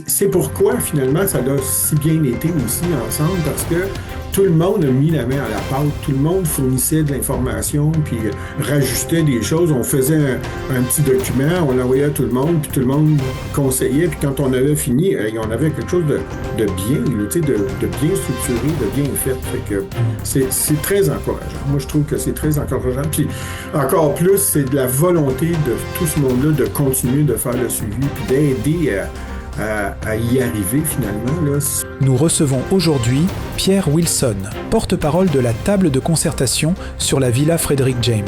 C'est pourquoi, finalement, ça a si bien été aussi ensemble, parce que tout le monde a mis la main à la pâte, tout le monde fournissait de l'information, puis rajustait des choses. On faisait un petit document, on l'envoyait à tout le monde, puis tout le monde conseillait, puis quand on avait fini, on avait quelque chose de bien, de bien structuré, de bien fait. Fait que c'est très encourageant. Moi, je trouve que c'est très encourageant. Puis encore plus, c'est de la volonté de tout ce monde-là de continuer de faire le suivi, puis d'aider à y arriver finalement. Là. Nous recevons aujourd'hui Pierre Wilson, porte-parole de la table de concertation sur la Villa Frederick James.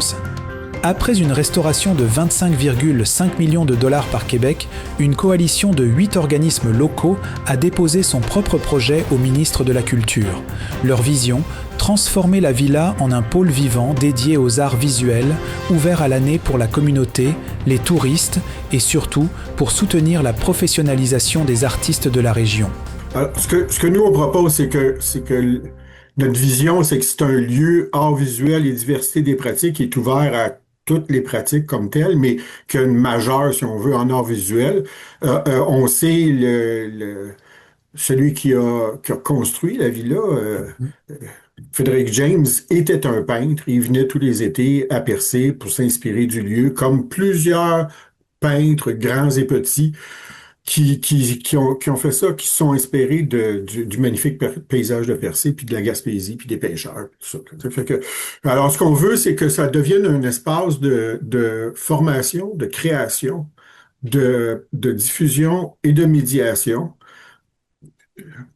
Après une restauration de 25,5 millions de dollars par Québec, une coalition de 8 organismes locaux a déposé son propre projet au ministre de la Culture. Leur vision, transformer la villa en un pôle vivant dédié aux arts visuels, ouvert à l'année pour la communauté, les touristes et surtout pour soutenir la professionnalisation des artistes de la région. Alors, ce que nous on propose, c'est que notre vision, c'est que c'est un lieu art visuel et diversité des pratiques qui est ouvert à toutes les pratiques comme telles, mais qu'il y a une majeure, si on veut, en art visuel. On sait celui qui a construit la villa, Frederick James, était un peintre. Il venait tous les étés à Percé pour s'inspirer du lieu, comme plusieurs peintres, grands et petits, qui ont fait ça, qui se sont inspirés du magnifique paysage de Percé, puis de la Gaspésie, puis des pêcheurs, tout ça. Fait que, alors, ce qu'on veut, c'est que ça devienne un espace de formation, de création, de diffusion et de médiation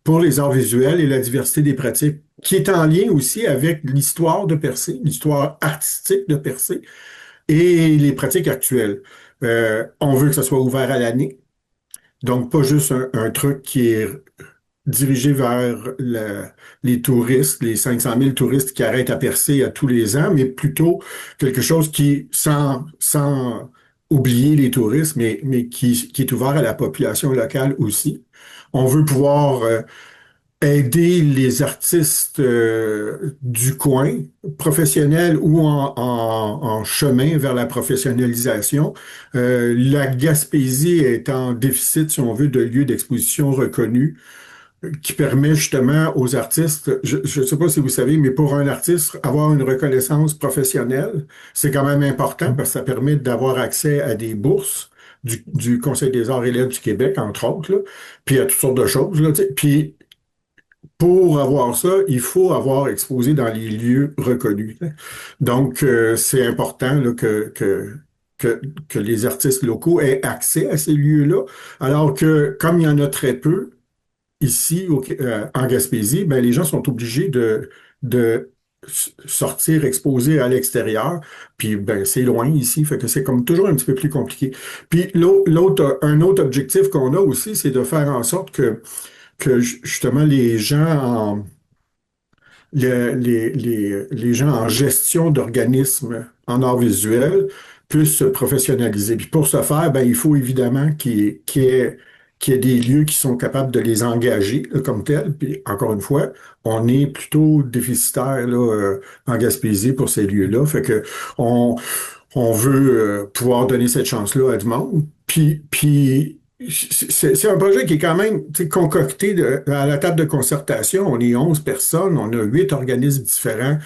pour les arts visuels et la diversité des pratiques, qui est en lien aussi avec l'histoire de Percé, l'histoire artistique de Percé et les pratiques actuelles. On veut que ça soit ouvert à l'année. Donc, pas juste un truc qui est dirigé vers les touristes, les 500 000 touristes qui arrêtent à Percé à tous les ans, mais plutôt quelque chose qui, sans oublier les touristes, mais qui est ouvert à la population locale aussi. On veut pouvoir aider les artistes du coin, professionnels ou en chemin vers la professionnalisation. La Gaspésie est en déficit, si on veut, de lieux d'exposition reconnus qui permet justement aux artistes, je ne sais pas si vous savez, mais pour un artiste, avoir une reconnaissance professionnelle, c'est quand même important parce que ça permet d'avoir accès à des bourses du Conseil des arts et lettres du Québec, entre autres, là, puis à toutes sortes de choses. Là, puis pour avoir ça, il faut avoir exposé dans les lieux reconnus. Donc, c'est important là, que les artistes locaux aient accès à ces lieux-là, alors que, comme il y en a très peu ici en Gaspésie, ben, les gens sont obligés de sortir, exposer à l'extérieur, puis ben, c'est loin ici, fait que c'est comme toujours un petit peu plus compliqué. Puis un autre objectif qu'on a aussi, c'est de faire en sorte que justement les gens les gens en gestion d'organismes en art visuel puissent se professionnaliser. Puis pour ce faire, ben, il faut évidemment qu'il y ait des lieux qui sont capables de les engager là, comme tels. Puis encore une fois, on est plutôt déficitaire là, en Gaspésie pour ces lieux-là. Fait que on veut pouvoir donner cette chance-là à du monde. Puis c'est un projet qui est quand même concocté à la table de concertation. On est 11 personnes, on a 8 organismes différents.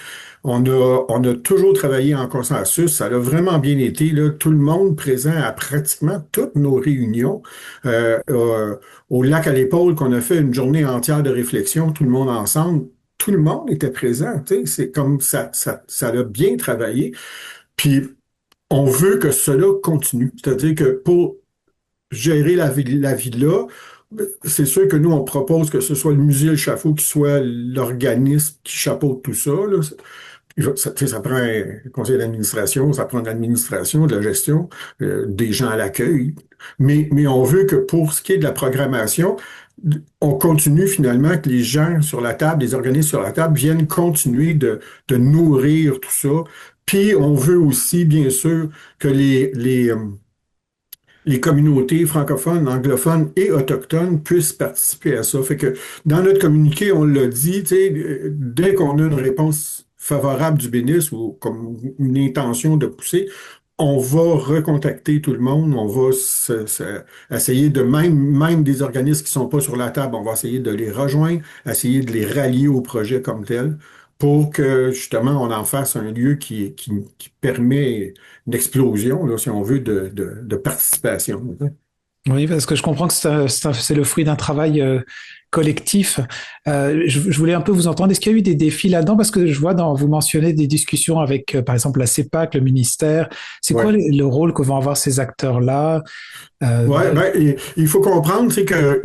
On a toujours travaillé en consensus. Ça a vraiment bien été. Là, tout le monde présent à pratiquement toutes nos réunions. Au lac à l'épaule, qu'on a fait une journée entière de réflexion, tout le monde ensemble. Tout le monde était présent. C'est comme ça a bien travaillé. Puis, on veut que cela continue. C'est-à-dire que pour gérer la villa, c'est sûr que nous, on propose que ce soit le musée Le Chafaud qui soit l'organisme qui chapeaute tout ça. Là. Ça prend un conseil d'administration, ça prend de l'administration, de la gestion, des gens à l'accueil. Mais on veut que pour ce qui est de la programmation, on continue finalement que les gens sur la table, les organismes sur la table viennent continuer de nourrir tout ça. Puis on veut aussi, bien sûr, que les communautés francophones, anglophones et autochtones puissent participer à ça. Fait que dans notre communiqué, on l'a dit, tu sais, dès qu'on a une réponse favorable du ministre ou comme une intention de pousser, on va recontacter tout le monde, on va essayer de même des organismes qui sont pas sur la table, on va essayer de les rejoindre, essayer de les rallier au projet comme tel pour que justement on en fasse un lieu qui permet une explosion, là, si on veut, de participation. Oui, parce que je comprends que c'est le fruit d'un travail collectif. Je voulais un peu vous entendre. Est-ce qu'il y a eu des défis là-dedans? Parce que je vois vous mentionnez des discussions avec, par exemple, la CEPAC, le ministère. C'est quoi le rôle que vont avoir ces acteurs-là? Il faut comprendre, c'est que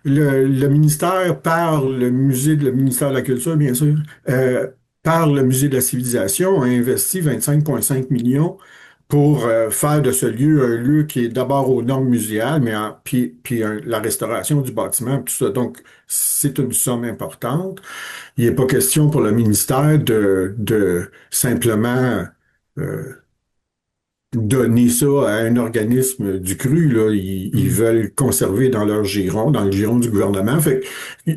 le ministère, par le ministère de la Culture, bien sûr, par le Musée de la Civilisation, a investi 25,5 millions pour faire de ce lieu un lieu qui est d'abord aux normes muséales, mais puis la restauration du bâtiment, tout ça. Donc, c'est une somme importante. Il n'est pas question pour le ministère de simplement donner ça à un organisme du cru, là. Ils veulent conserver dans leur giron, dans le giron du gouvernement. Fait que,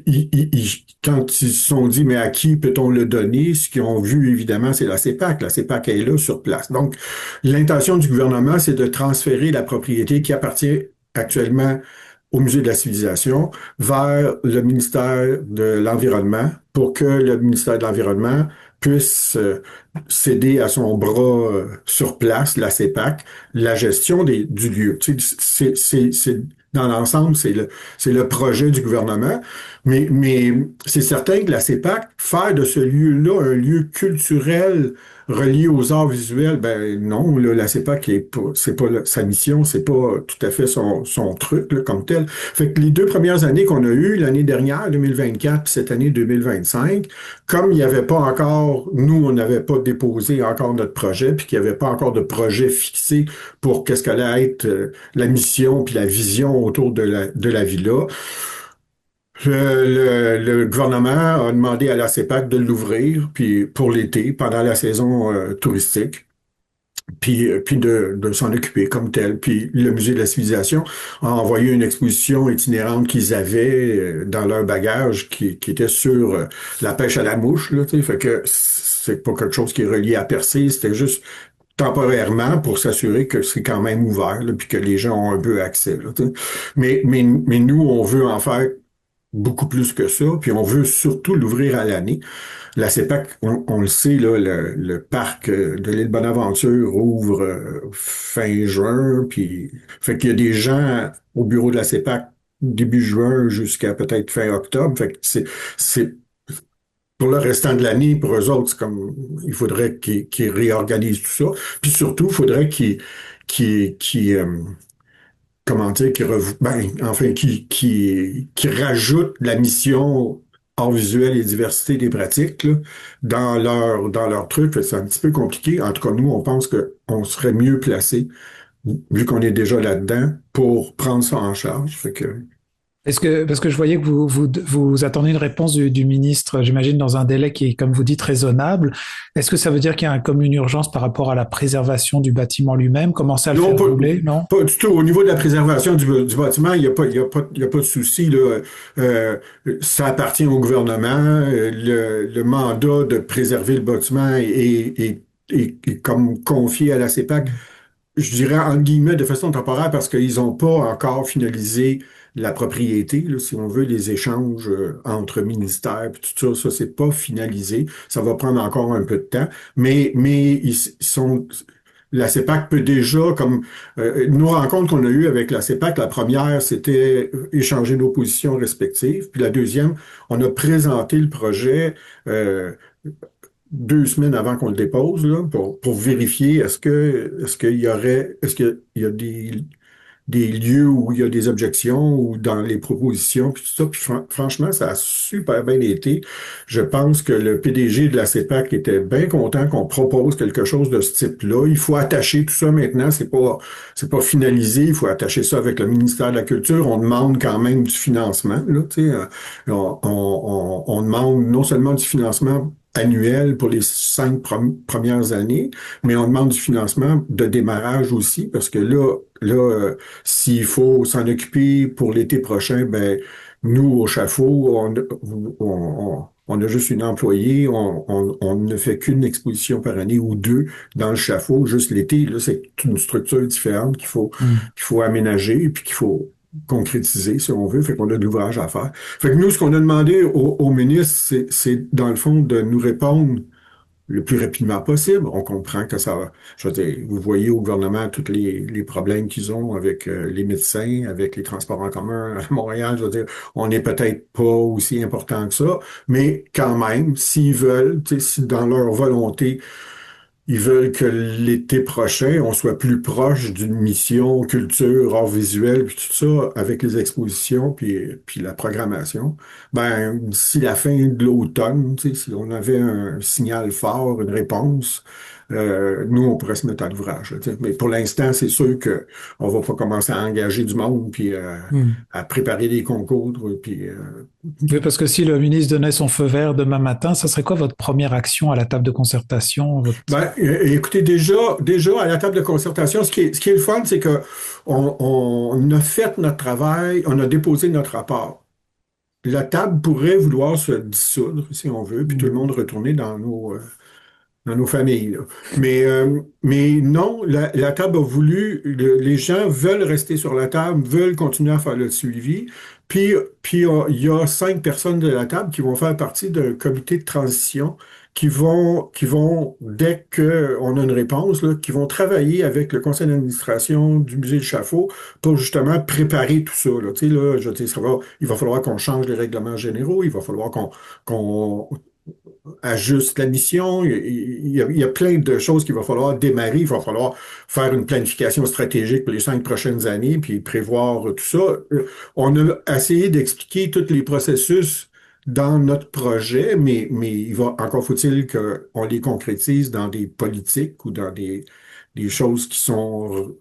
quand ils se sont dit, mais à qui peut-on le donner? Ce qu'ils ont vu, évidemment, c'est la CEPAC. La CEPAC est là, sur place. Donc, l'intention du gouvernement, c'est de transférer la propriété qui appartient actuellement au Musée de la Civilisation vers le ministère de l'Environnement pour que le ministère de l'Environnement puisse céder à son bras sur place, la CEPAC, la gestion du lieu. Tu sais, c'est dans l'ensemble, c'est le projet du gouvernement, mais c'est certain que la CEPAC, faire de ce lieu-là un lieu culturel relié aux arts visuels, ben non, là, la CEPAC c'est pas sa mission, c'est pas tout à fait son truc là, comme tel. Fait que les 2 premières années qu'on a eues, l'année dernière, 2024, puis cette année 2025, comme il n'y avait pas encore, nous, on n'avait pas déposé encore notre projet, puis qu'il n'y avait pas encore de projet fixé pour qu'est-ce qu'allait être la mission puis la vision autour de la villa. Le gouvernement a demandé à la CEPAC de l'ouvrir puis pour l'été, pendant la saison touristique, puis de s'en occuper comme tel. Puis le Musée de la Civilisation a envoyé une exposition itinérante qu'ils avaient dans leur bagage qui était sur la pêche à la mouche, là, tu sais, fait que c'est pas quelque chose qui est relié à Percé, c'était juste temporairement pour s'assurer que c'est quand même ouvert, là, puis que les gens ont un peu accès, là, tu sais. Mais nous, on veut en faire beaucoup plus que ça, puis on veut surtout l'ouvrir à l'année. La CEPAC, on le sait, là, le parc de l'île Bonaventure ouvre fin juin, puis fait qu'il y a des gens au bureau de la CEPAC début juin jusqu'à peut-être fin octobre. Fait que c'est pour le restant de l'année, pour eux autres, c'est comme il faudrait qu'ils réorganisent tout ça. Puis surtout, il faudrait qu'ils comment dire, qui rajoute la mission art visuel et diversité des pratiques là, dans leur truc. C'est un petit peu compliqué. En tout cas, nous, on pense qu'on serait mieux placé, vu qu'on est déjà là-dedans, pour prendre ça en charge. Fait que... Parce que je voyais que vous attendez une réponse du ministre, j'imagine, dans un délai qui est, comme vous dites, raisonnable. Est-ce que ça veut dire qu'il y a comme une urgence par rapport à la préservation du bâtiment lui-même? Commencer à le faire doubler? Non? Pas du tout. Au niveau de la préservation du bâtiment, il y a pas de souci, là. Ça appartient au gouvernement. Le mandat de préserver le bâtiment est comme confié à la CEPAC, je dirais entre guillemets de façon temporaire parce qu'ils n'ont pas encore finalisé la propriété, là, si on veut, les échanges entre ministères, puis tout ça, c'est pas finalisé. Ça va prendre encore un peu de temps, mais ils sont... La CEPAC peut déjà, comme nos rencontres qu'on a eues avec la CEPAC, la première, c'était échanger nos positions respectives, puis la deuxième, on a présenté le projet 2 semaines avant qu'on le dépose, là, pour vérifier est-ce qu'il y a des lieux où il y a des objections ou dans les propositions, puis tout ça. Puis franchement, ça a super bien été. Je pense que le PDG de la CEPAC était bien content qu'on propose quelque chose de ce type-là. Il faut attacher tout ça maintenant. C'est pas finalisé. Il faut attacher ça avec le ministère de la Culture. On demande quand même du financement, là, tu sais. On demande non seulement du financement annuel pour les 5 premières années, mais on demande du financement de démarrage aussi, parce que là, là, s'il faut s'en occuper pour l'été prochain, ben nous, au Chaffault, on a juste une employée, on ne fait qu'une exposition par année ou deux dans le Chaffault, juste l'été. Là, c'est une structure différente qu'il faut aménager et puis qu'il faut concrétiser, si on veut. Fait qu'on a de l'ouvrage à faire. Fait que nous, ce qu'on a demandé au ministre, c'est dans le fond de nous répondre le plus rapidement possible. On comprend que ça, je veux dire, vous voyez au gouvernement tous les problèmes qu'ils ont avec les médecins, avec les transports en commun à Montréal. Je veux dire, on n'est peut-être pas aussi important que ça, mais quand même, s'ils veulent, tu sais, si dans leur volonté, ils veulent que l'été prochain, on soit plus proche d'une mission culture, art visuel, puis tout ça, avec les expositions, puis la programmation. Ben, d'ici la fin de l'automne, tu sais, si on avait un signal fort, une réponse, nous, on pourrait se mettre à l'ouvrage. Là, tu sais. Mais pour l'instant, c'est sûr que on va pas commencer à engager du monde, puis à préparer des concours, puis Oui, parce que si le ministre donnait son feu vert demain matin, ça serait quoi votre première action à la table de concertation? ben, écoutez, déjà, à la table de concertation, ce qui est le fun, c'est que on a fait notre travail, on a déposé notre rapport. La table pourrait vouloir se dissoudre, si on veut, puis tout le monde retourner dans nos familles. Là. Mais non, la table a voulu, les gens veulent rester sur la table, veulent continuer à faire le suivi. Puis il y a 5 personnes de la table qui vont faire partie d'un comité de transition dès qu'on a une réponse, là, qui vont travailler avec le conseil d'administration du musée du Chaffault pour justement préparer tout ça. Là. Tu sais, là, je veux dire, il va falloir qu'on change les règlements généraux, il va falloir qu'on ajuste la mission. Il y a plein de choses qu'il va falloir démarrer. Il va falloir faire une planification stratégique pour les 5 prochaines années, puis prévoir tout ça. On a essayé d'expliquer tous les processus dans notre projet, mais encore faut-il qu'on les concrétise dans des politiques ou dans des choses qui sont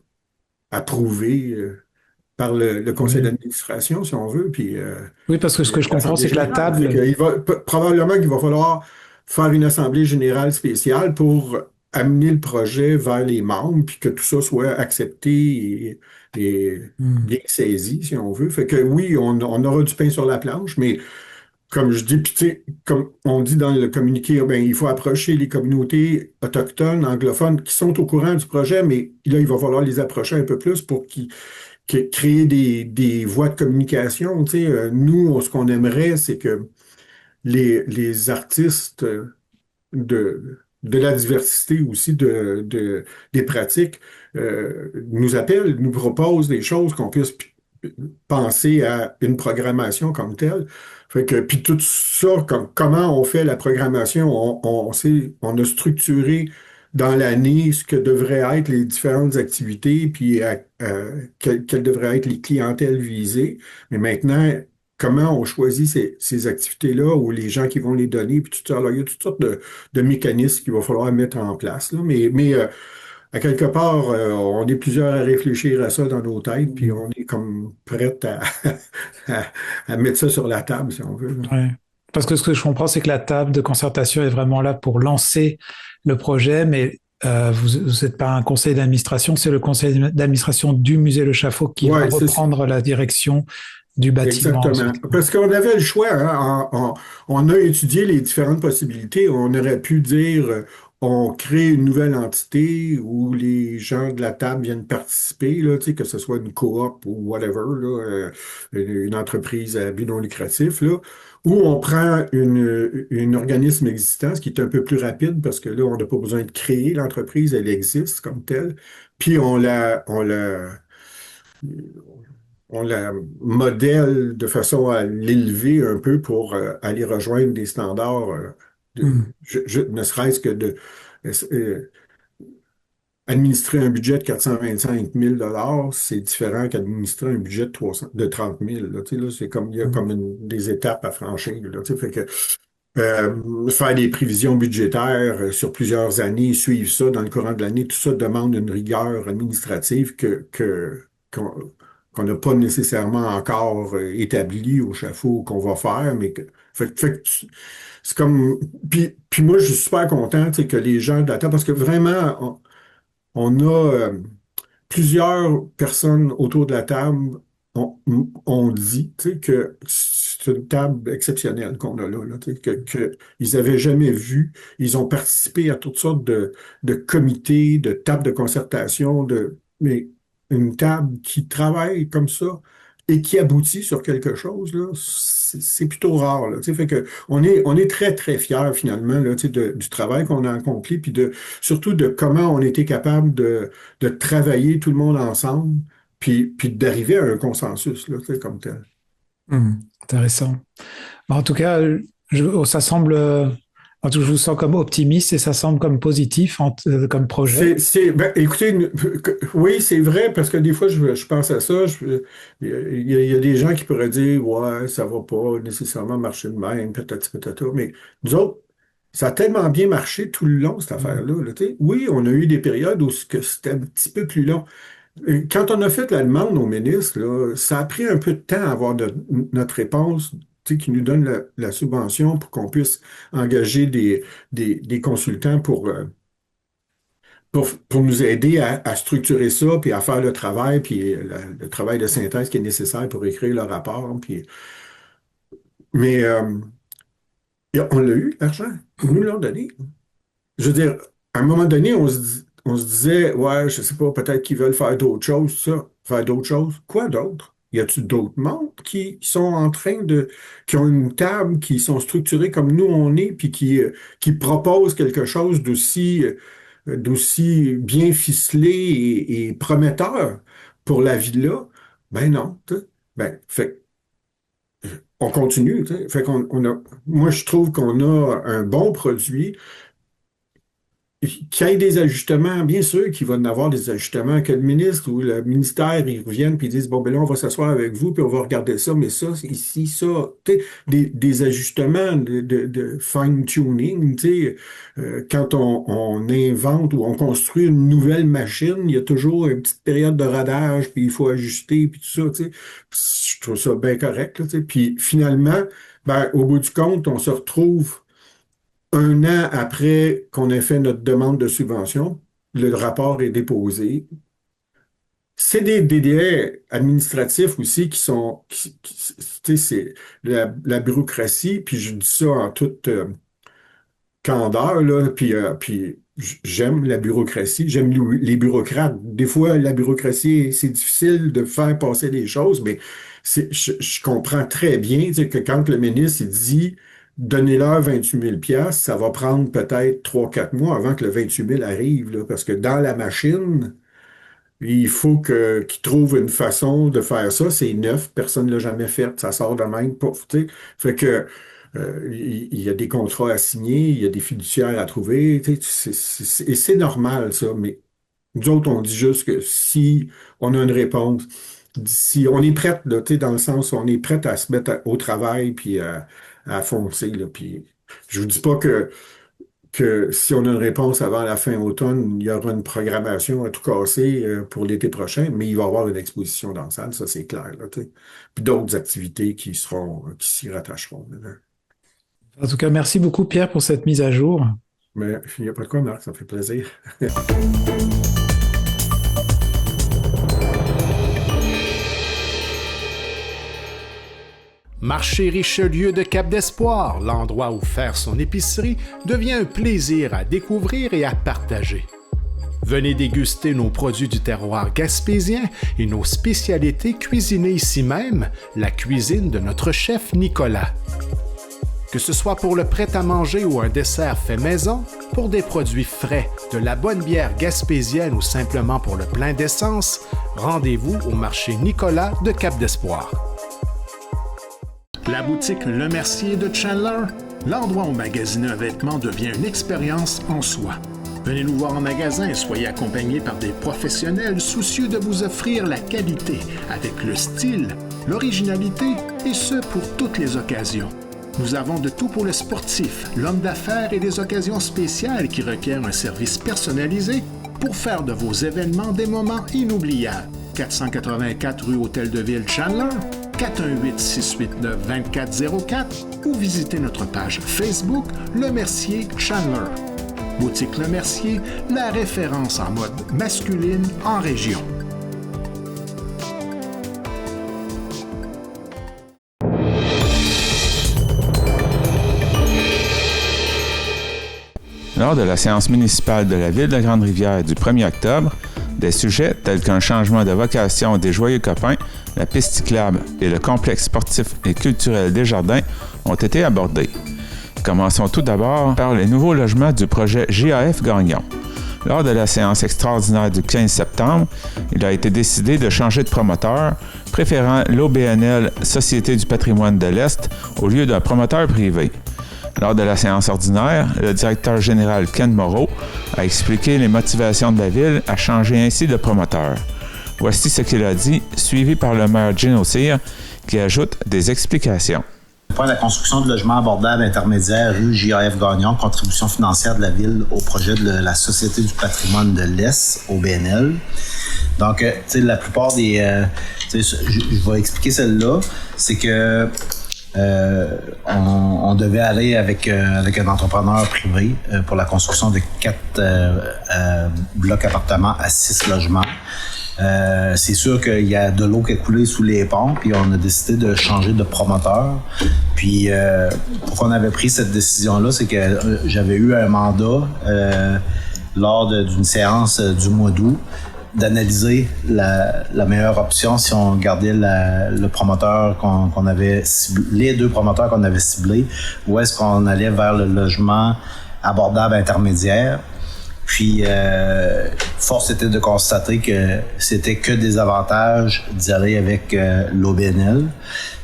approuvées par le conseil Oui. d'administration, si on veut, puis Oui, parce que ce que je comprends, l'Assemblée c'est que la générale. Fait table, probablement qu'il va falloir faire une assemblée générale spéciale pour amener le projet vers les membres, puis que tout ça soit accepté et bien saisi, si on veut. Fait que oui, on aura du pain sur la planche, mais comme je dis, puis tu sais, comme on dit dans le communiqué, ben, il faut approcher les communautés autochtones, anglophones, qui sont au courant du projet, mais là, il va falloir les approcher un peu plus pour créer des voies de communication. Tu sais, nous, ce qu'on aimerait, c'est que les artistes de la diversité aussi des pratiques nous appellent, nous proposent des choses qu'on puisse penser à une programmation comme telle. Fait que, puis tout ça, comment on fait la programmation, on a structuré dans l'année ce que devraient être les différentes activités, puis quelles devraient être les clientèles visées. Mais maintenant, comment on choisit ces activités-là ou les gens qui vont les donner, puis tout ça. Alors, il y a toutes sortes de mécanismes qu'il va falloir mettre en place. Là. Mais à quelque part, on est plusieurs à réfléchir à ça dans nos têtes, puis on est comme prêts à mettre ça sur la table, si on veut. Là. ouais. Parce que ce que je comprends, c'est que la table de concertation est vraiment là pour lancer le projet, mais vous n'êtes pas un conseil d'administration, c'est le conseil d'administration du musée Le Chaffault qui va Ouais, c'est ça. reprendre la direction du bâtiment. Exactement. Parce qu'on avait le choix, hein. On a étudié les différentes possibilités. On aurait pu dire, on crée une nouvelle entité où les gens de la table viennent participer, là, tu sais, que ce soit une coop ou whatever, là, une entreprise à but non lucratif, là, ou on prend une organisme existant, ce qui est un peu plus rapide parce que là, on n'a pas besoin de créer l'entreprise, elle existe comme telle, puis on la modèle de façon à l'élever un peu pour aller rejoindre des standards, ne serait-ce que de euh, administrer un budget de 425 000 c'est différent qu'administrer un budget de 30 000. Là, tu sais, là, c'est comme, il y a comme des étapes à franchir. Là, tu sais, fait que, faire des prévisions budgétaires sur plusieurs années, suivre ça dans le courant de l'année, tout ça demande une rigueur administrative qu'on n'a pas nécessairement encore établi au Chaffault qu'on va faire, mais fait que c'est comme. Puis moi, je suis super content tu sais, que les gens de la table, parce que vraiment, on a plusieurs personnes autour de la table ont dit, tu sais, que c'est une table exceptionnelle qu'on a là, tu sais, que ils n'avaient jamais vu. Ils ont participé à toutes sortes de comités, de tables de concertation, mais une table qui travaille comme ça et qui aboutit sur quelque chose, là, c'est plutôt rare, là, tu sais, fait que on est très, très fiers, finalement, là, tu sais, du travail qu'on a accompli, puis surtout de comment on était capable de travailler tout le monde ensemble, puis d'arriver à un consensus, là, tu sais, comme tel. Intéressant. En tout cas, ça semble... En tout cas, je vous sens comme optimiste et ça semble comme positif comme projet. Ben, écoutez, oui, c'est vrai, parce que des fois, je pense à ça. Il y a des gens qui pourraient dire, ouais, ça va pas nécessairement marcher de même, patati patata. Mais nous autres, ça a tellement bien marché tout le long, cette affaire-là. Là, tu sais. Oui, on a eu des périodes où c'était un petit peu plus long. Quand on a fait la demande au ministre, là, ça a pris un peu de temps à avoir notre réponse, tu sais, qui nous donne la subvention pour qu'on puisse engager des consultants pour nous aider à structurer ça, puis à faire le travail, puis le travail de synthèse qui est nécessaire pour écrire le rapport. Mais on l'a eu, l'argent. Ils nous l'ont donné. Je veux dire, à un moment donné, on se disait, ouais, je sais pas, peut-être qu'ils veulent faire d'autres choses, ça. Faire d'autres choses. Quoi d'autre? Y a-t-il d'autres mondes qui sont en train qui ont une table, qui sont structurés comme nous on est, puis qui proposent quelque chose d'aussi bien ficelé et prometteur pour la vie-là? Ben non. Ben, fait on continue. Fait moi, je trouve qu'on a un bon produit. Qu'il y ait des ajustements, bien sûr qu'il va y en avoir des ajustements, que le ministre ou le ministère, ils reviennent puis ils disent, bon, ben là, on va s'asseoir avec vous puis on va regarder ça, mais ça, ici, ça, tu sais, des ajustements de fine-tuning, tu sais, quand on invente ou on construit une nouvelle machine, il y a toujours une petite période de rodage puis il faut ajuster puis tout ça, tu sais. Je trouve ça bien correct, là, tu sais. Puis finalement, ben, au bout du compte, on se retrouve 1 an après qu'on ait fait notre demande de subvention, le rapport est déposé. C'est des délais administratifs aussi qui sont, tu sais, c'est la bureaucratie, puis je dis ça en toute candeur, là, puis j'aime la bureaucratie, j'aime les bureaucrates. Des fois, la bureaucratie, c'est difficile de faire passer les choses, mais je comprends très bien, tu sais, que quand le ministre il dit donnez-leur 28 000 $, ça va prendre peut-être 3-4 mois avant que le 28 000 arrive, là, parce que dans la machine, il faut qu'ils trouvent une façon de faire ça. C'est neuf, personne ne l'a jamais fait, ça sort de même, pouf, tu sais. Fait que il y a des contrats à signer, il y a des fiduciaires à trouver, tu sais, et c'est normal, ça, mais nous autres, on dit juste que si on a une réponse, si on est prête, là, tu sais, dans le sens où on est prête à se mettre au travail puis à foncer, là, puis je vous dis pas que si on a une réponse avant la fin automne, il y aura une programmation à tout casser pour l'été prochain, mais il va y avoir une exposition dans la salle, ça c'est clair, là, tu sais. Puis d'autres activités qui s'y rattacheront. Là. En tout cas, merci beaucoup Pierre pour cette mise à jour. Mais il n'y a pas de quoi, Marc, ça me fait plaisir. Marché Richelieu de Cap-d'Espoir, l'endroit où faire son épicerie, devient un plaisir à découvrir et à partager. Venez déguster nos produits du terroir gaspésien et nos spécialités cuisinées ici même, la cuisine de notre chef Nicolas. Que ce soit pour le prêt-à-manger ou un dessert fait maison, pour des produits frais, de la bonne bière gaspésienne ou simplement pour le plein d'essence, rendez-vous au marché Nicolas de Cap-d'Espoir. La boutique Le Mercier de Chandler, l'endroit où magasiner un vêtement devient une expérience en soi. Venez nous voir en magasin et soyez accompagnés par des professionnels soucieux de vous offrir la qualité avec le style, l'originalité et ce pour toutes les occasions. Nous avons de tout pour le sportif, l'homme d'affaires et des occasions spéciales qui requièrent un service personnalisé pour faire de vos événements des moments inoubliables. 484 rue Hôtel de Ville Chandler, 418-689-2404 ou visitez notre page Facebook Le Mercier Chandler. Boutique Le Mercier, la référence en mode masculine en région. Lors de la séance municipale de la Ville de Grande-Rivière du 1er octobre, des sujets tels qu'un changement de vocation des Joyeux Copains, la piste cyclable et le complexe sportif et culturel des Jardins ont été abordés. Commençons tout d'abord par les nouveaux logements du projet GAF Gagnon. Lors de la séance extraordinaire du 15 septembre, il a été décidé de changer de promoteur, préférant l'OBNL Société du patrimoine de l'Est au lieu d'un promoteur privé. Lors de la séance ordinaire, le directeur général Ken Moreau a expliqué les motivations de la Ville à changer ainsi de promoteur. Voici ce qu'il a dit, suivi par le maire Gino Cyr, qui ajoute des explications. Pour la construction de logements abordables intermédiaires rue JAF Gagnon, contribution financière de la Ville au projet de la Société du patrimoine de l'Est, OBNL. Donc, la plupart des... je vais expliquer celle-là. C'est que on devait aller avec un entrepreneur privé pour la construction de 4 blocs appartements à 6 logements. C'est sûr qu'il y a de l'eau qui a coulé sous les ponts, puis on a décidé de changer de promoteur. Puis pourquoi on avait pris cette décision-là, c'est que j'avais eu un mandat lors d'une séance du mois d'août d'analyser la meilleure option si on gardait le promoteur qu'on avait ciblé, les 2 promoteurs qu'on avait ciblés, ou est-ce qu'on allait vers le logement abordable intermédiaire. Puis, force était de constater que c'était que des avantages d'y aller avec l'OBNL.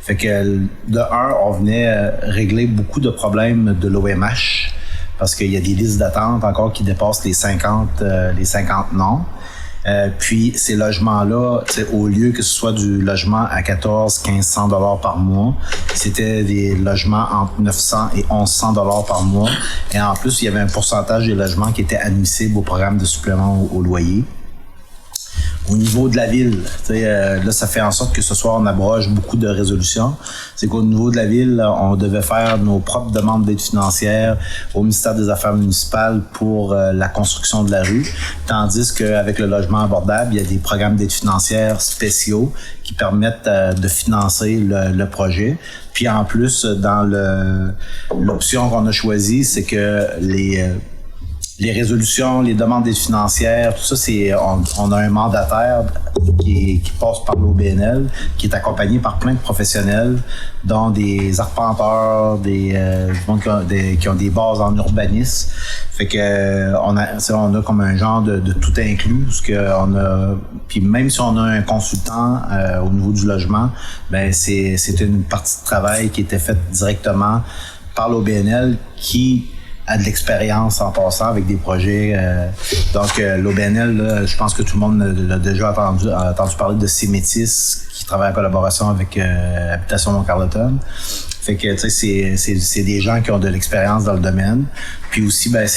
Fait que, de un, on venait régler beaucoup de problèmes de l'OMH, parce qu'il y a des listes d'attente encore qui dépassent les 50 noms. Puis ces logements-là, au lieu que ce soit du logement à 1400-1500 $ par mois, c'était des logements entre 900 et 1100 $ par mois. Et en plus, il y avait un pourcentage des logements qui était admissible au programme de supplément au loyer. Au niveau de la Ville, là, ça fait en sorte que ce soir, on abroge beaucoup de résolutions. C'est qu'au niveau de la Ville, on devait faire nos propres demandes d'aide financière au ministère des Affaires municipales pour la construction de la rue, tandis qu'avec le logement abordable, il y a des programmes d'aide financière spéciaux qui permettent de financer le projet. Puis en plus, dans l'option qu'on a choisie, c'est que les résolutions, les demandes d'aide financière, tout ça, on a un mandataire qui passe par l'OBNL, qui est accompagné par plein de professionnels, dont des arpenteurs, des gens qui ont des bases en urbanisme. Fait que on a comme un genre de tout inclus, parce que puis même si on a un consultant au niveau du logement, ben c'est une partie de travail qui était faite directement par l'OBNL qui a de l'expérience en passant avec des projets. Donc, l'OBNL, là, je pense que tout le monde l'a déjà entendu parler de Cémétis, qui travaille en collaboration avec Habitation Mont-Carleton. Fait que, tu sais, c'est des gens qui ont de l'expérience dans le domaine. Puis aussi, ben,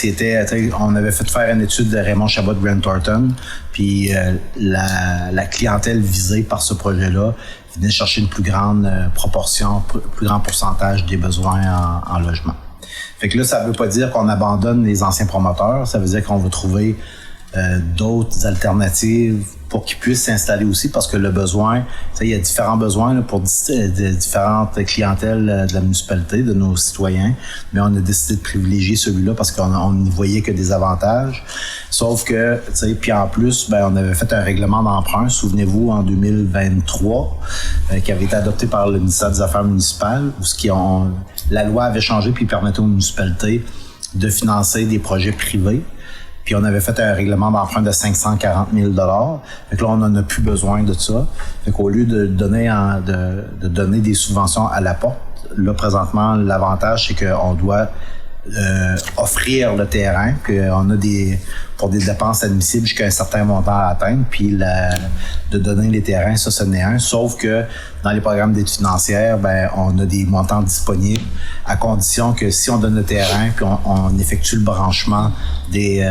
on avait fait faire une étude de Raymond Chabot de Grant Thornton. Puis la clientèle visée par ce projet-là venait chercher une plus grande proportion, plus grand pourcentage des besoins en logement. Fait que là, ça veut pas dire qu'on abandonne les anciens promoteurs. Ça veut dire qu'on va trouver d'autres alternatives pour qu'ils puissent s'installer aussi, parce que le besoin, il y a différents besoins là, pour différentes clientèles de la municipalité, de nos citoyens, mais on a décidé de privilégier celui-là parce qu'on n'y voyait que des avantages. Sauf que, puis en plus, ben, on avait fait un règlement d'emprunt, souvenez-vous, en 2023, qui avait été adopté par le ministère des Affaires municipales, où la loi avait changé puis permettait aux municipalités de financer des projets privés. Puis on avait fait un règlement d'emprunt de 540 000 $. Fait que là, on n'en a plus besoin de ça. Fait qu'au lieu de donner des subventions à la porte, là, présentement, l'avantage, c'est qu'on doit offrir le terrain, qu'on a pour des dépenses admissibles jusqu'à un certain montant à atteindre, puis de donner les terrains, ça n'est un. Sauf que dans les programmes d'aide financière, ben, on a des montants disponibles à condition que si on donne le terrain, puis on effectue le branchement des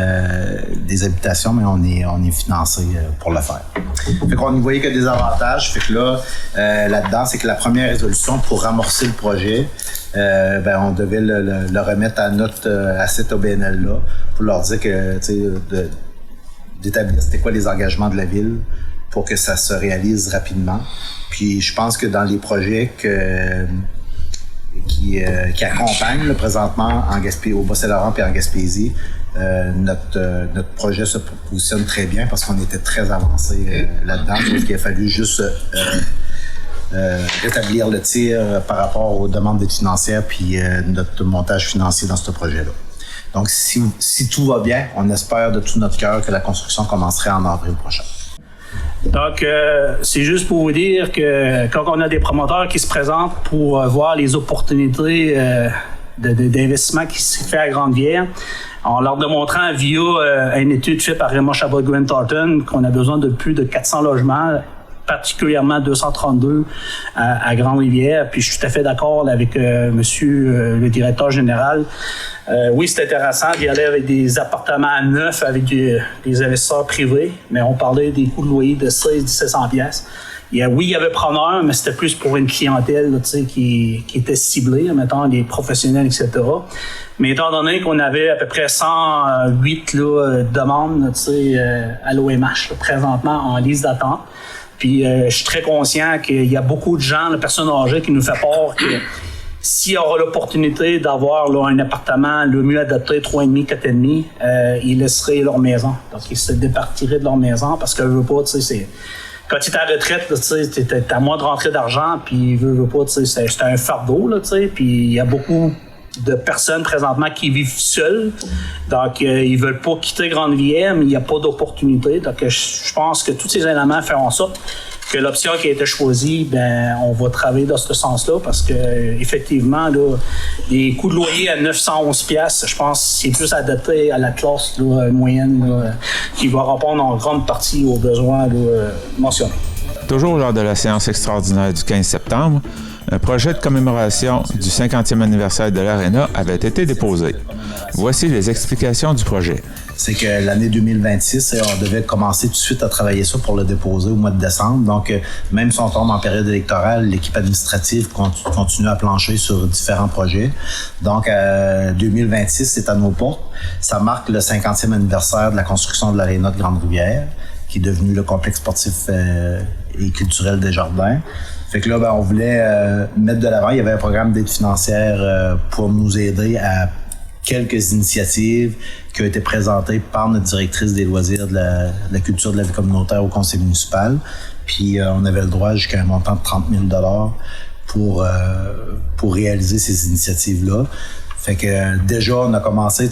habitations, mais on est financé pour le faire. Fait qu'on n'y voyait que des avantages. Fait que là, là-dedans, c'est que la première résolution pour amorcer le projet, ben, on devait le remettre à cette OBNL-là pour leur dire que, d'établir c'était quoi les engagements de la Ville pour que ça se réalise rapidement. Puis je pense que dans les projets qui accompagne là, présentement au Bas-Saint-Laurent et en Gaspésie. Notre projet se positionne très bien parce qu'on était très avancé là-dedans. Sauf qu'il a fallu juste rétablir le tir par rapport aux demandes d'aide financière puis notre montage financier dans ce projet-là. Donc, si tout va bien, on espère de tout notre cœur que la construction commencerait en avril prochain. Donc, c'est juste pour vous dire que quand on a des promoteurs qui se présentent pour voir les opportunités d'investissement qui se fait à Grande-Rivière, en leur démontrant via une étude faite par Raymond Chabot-Grant Thornton qu'on a besoin de plus de 400 logements, particulièrement 232 à Grande-Rivière. Puis je suis tout à fait d'accord avec monsieur le directeur général. Oui, c'est intéressant d'y aller avec des appartements neufs avec des investisseurs privés, mais on parlait des coûts de loyer de 1600-1700 pièces. Il y avait preneur, mais c'était plus pour une clientèle là, qui était ciblée, mettons, les professionnels, etc. Mais étant donné qu'on avait à peu près 108 demandes à l'OMH présentement en liste d'attente, puis je suis très conscient qu'il y a beaucoup de gens, de personnes âgées, qui nous fait peur que s'il y aura l'opportunité d'avoir là, un appartement le mieux adapté, 3,5, 4,5, ils laisseraient leur maison. Donc, ils se départiraient de leur maison parce que je veux pas, tu sais, quand tu es à la retraite, tu as moins de rentrée d'argent, puis veux pas, c'est un fardeau, là, puis il y a beaucoup de personnes présentement qui vivent seules. Donc, ils veulent pas quitter Grande-Rivière, mais il n'y a pas d'opportunité. Donc, je pense que tous ces éléments font en sorte que l'option qui a été choisie, ben, on va travailler dans ce sens-là parce que effectivement, là, les coûts de loyer à 911 pièces, je pense que c'est plus adapté à la classe là, moyenne là, qui va répondre en grande partie aux besoins là, mentionnés. Toujours lors de la séance extraordinaire du 15 septembre, un projet de commémoration du 50e anniversaire de l'Arena avait été déposé. Voici les explications du projet. C'est que l'année 2026, on devait commencer tout de suite à travailler ça pour le déposer au mois de décembre. Donc, même si on tombe en période électorale, l'équipe administrative continue à plancher sur différents projets. Donc, 2026, c'est à nos portes. Ça marque le 50e anniversaire de la construction de l'Aréna de Grande-Rivière, qui est devenu le complexe sportif et culturel Desjardins. Fait que là, ben, on voulait mettre de l'avant. Il y avait un programme d'aide financière pour nous aider à quelques initiatives qui ont été présentées par notre directrice des loisirs de la culture de la vie communautaire au conseil municipal. Puis on avait le droit jusqu'à un montant de 30 000 $ pour réaliser ces initiatives-là. Fait que déjà, on a commencé,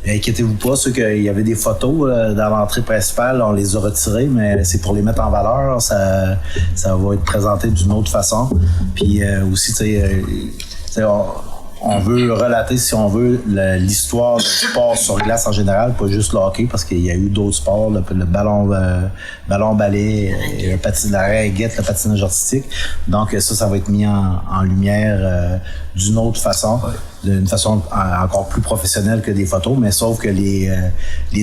inquiétez-vous pas, ceux qu'il y avait des photos dans l'entrée principale, on les a retirées, mais c'est pour les mettre en valeur, ça va être présenté d'une autre façon. Puis aussi, on veut relater, si on veut, l'histoire du sport sur glace en général, pas juste le hockey, parce qu'il y a eu d'autres sports, le ballon-ballet, la raquette, le patinage artistique. Donc ça va être mis en lumière d'une autre façon, d'une façon encore plus professionnelle que des photos, mais sauf que les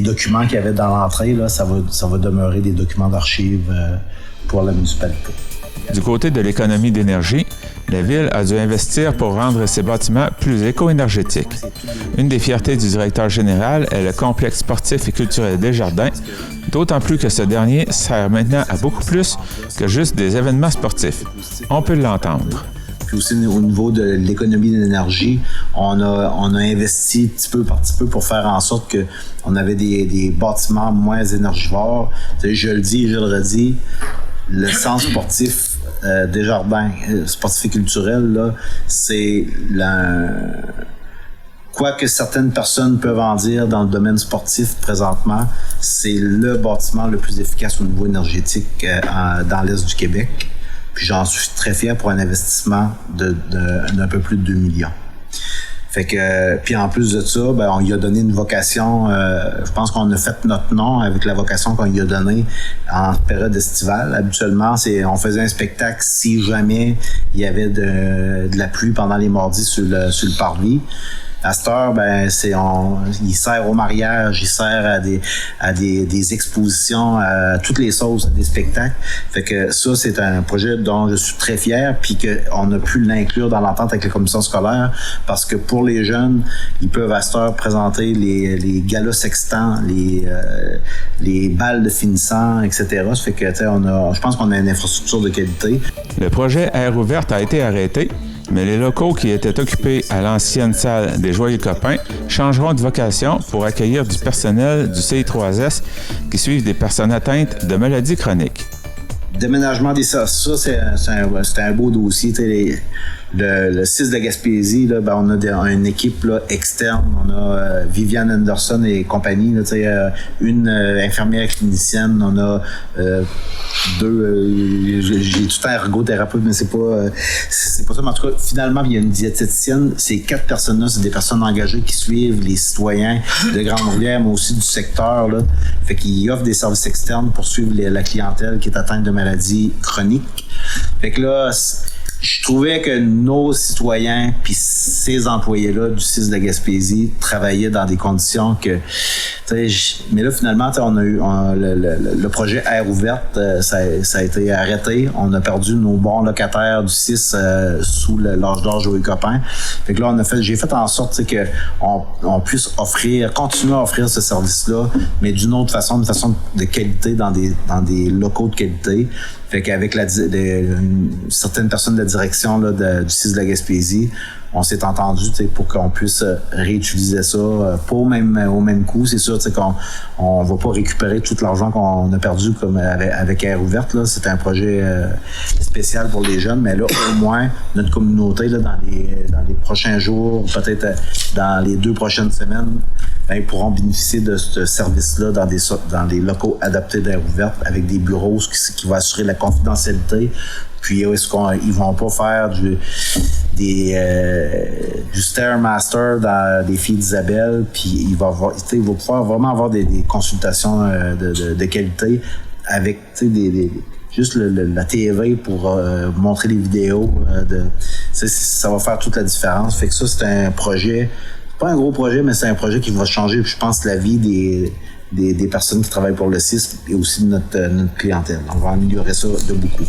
documents qu'il y avait dans l'entrée, là, ça va demeurer des documents d'archives pour la municipalité. Du côté de l'économie d'énergie, la Ville a dû investir pour rendre ses bâtiments plus éco-énergétiques. Une des fiertés du directeur général est le complexe sportif et culturel Desjardins, d'autant plus que ce dernier sert maintenant à beaucoup plus que juste des événements sportifs. On peut l'entendre. Puis aussi au niveau de l'économie d'énergie, on a investi petit peu par petit peu pour faire en sorte que on avait des bâtiments moins énergivores. Je le dis et je le redis, le centre sportif Desjardins, sportif et culturel, là, c'est quoi que certaines personnes peuvent en dire dans le domaine sportif présentement, c'est le bâtiment le plus efficace au niveau énergétique dans l'Est du Québec. Puis j'en suis très fier pour un investissement d'un peu plus de 2 millions. Fait que, puis en plus de ça, ben, on lui a donné une vocation, je pense qu'on a fait notre nom avec la vocation qu'on lui a donnée en période estivale. Habituellement, on faisait un spectacle si jamais il y avait de la pluie pendant les mardis sur le parvis. À cette heure, ben, il sert au mariage, il sert à des expositions, à toutes les sauces, à des spectacles. Fait que ça, c'est un projet dont je suis très fier, puis qu'on a pu l'inclure dans l'entente avec la commission scolaire, parce que pour les jeunes, ils peuvent à cette heure présenter les galas sextants, les balles de finissants, etc. Ça fait que, je pense qu'on a une infrastructure de qualité. Le projet Air ouverte a été arrêté mais les locaux qui étaient occupés à l'ancienne salle des Joyeux Copains changeront de vocation pour accueillir du personnel du CI3S qui suivent des personnes atteintes de maladies chroniques. Déménagement des ça c'est un beau dossier. Le CIS de Gaspésie, là, ben, on a une équipe là, externe. On a Viviane Anderson et compagnie, là, une infirmière clinicienne. On a deux... j'ai tout un ergothérapeute, mais c'est pas ça. Mais en tout cas, finalement, il y a une diététicienne. Ces 4 personnes-là, c'est des personnes engagées qui suivent les citoyens de Grande-Rivière, mais aussi du secteur. Là. Fait qu'ils offrent des services externes pour suivre la clientèle qui est atteinte de maladies chroniques. Fait que là... Je trouvais que nos citoyens puis ces employés-là du CIS de Gaspésie travaillaient dans des conditions que... Mais là, finalement, on a eu le projet Air ouverte, ça a été arrêté. On a perdu nos bons locataires du CIS sous l'âge d'or Joyeux Copains. Fait que là, j'ai fait en sorte qu'on puisse continuer à offrir ce service-là, mais d'une autre façon, de qualité dans des locaux de qualité. Fait qu'avec certaines personnes de la direction là, du CIS de la Gaspésie, on s'est entendu pour qu'on puisse réutiliser ça, pas au même coût. C'est sûr qu'on va pas récupérer tout l'argent qu'on a perdu comme avec Air ouverte. Là. C'est un projet spécial pour les jeunes, mais là, au moins, notre communauté, là, dans les prochains jours, peut-être dans les 2 prochaines semaines, ils pourront bénéficier de ce service-là dans des locaux adaptés d'Air ouverte avec des bureaux qui vont assurer la confidentialité. Puis est-ce qu'ils vont pas faire du Stairmaster dans des filles d'Isabelle, puis il va pouvoir vraiment avoir des consultations de qualité avec juste la TV pour montrer les vidéos. Ça va faire toute la différence. Fait que ça, c'est un projet, pas un gros projet, mais c'est un projet qui va changer, je pense, la vie des personnes qui travaillent pour le CIS et aussi de notre clientèle. On va améliorer ça de beaucoup.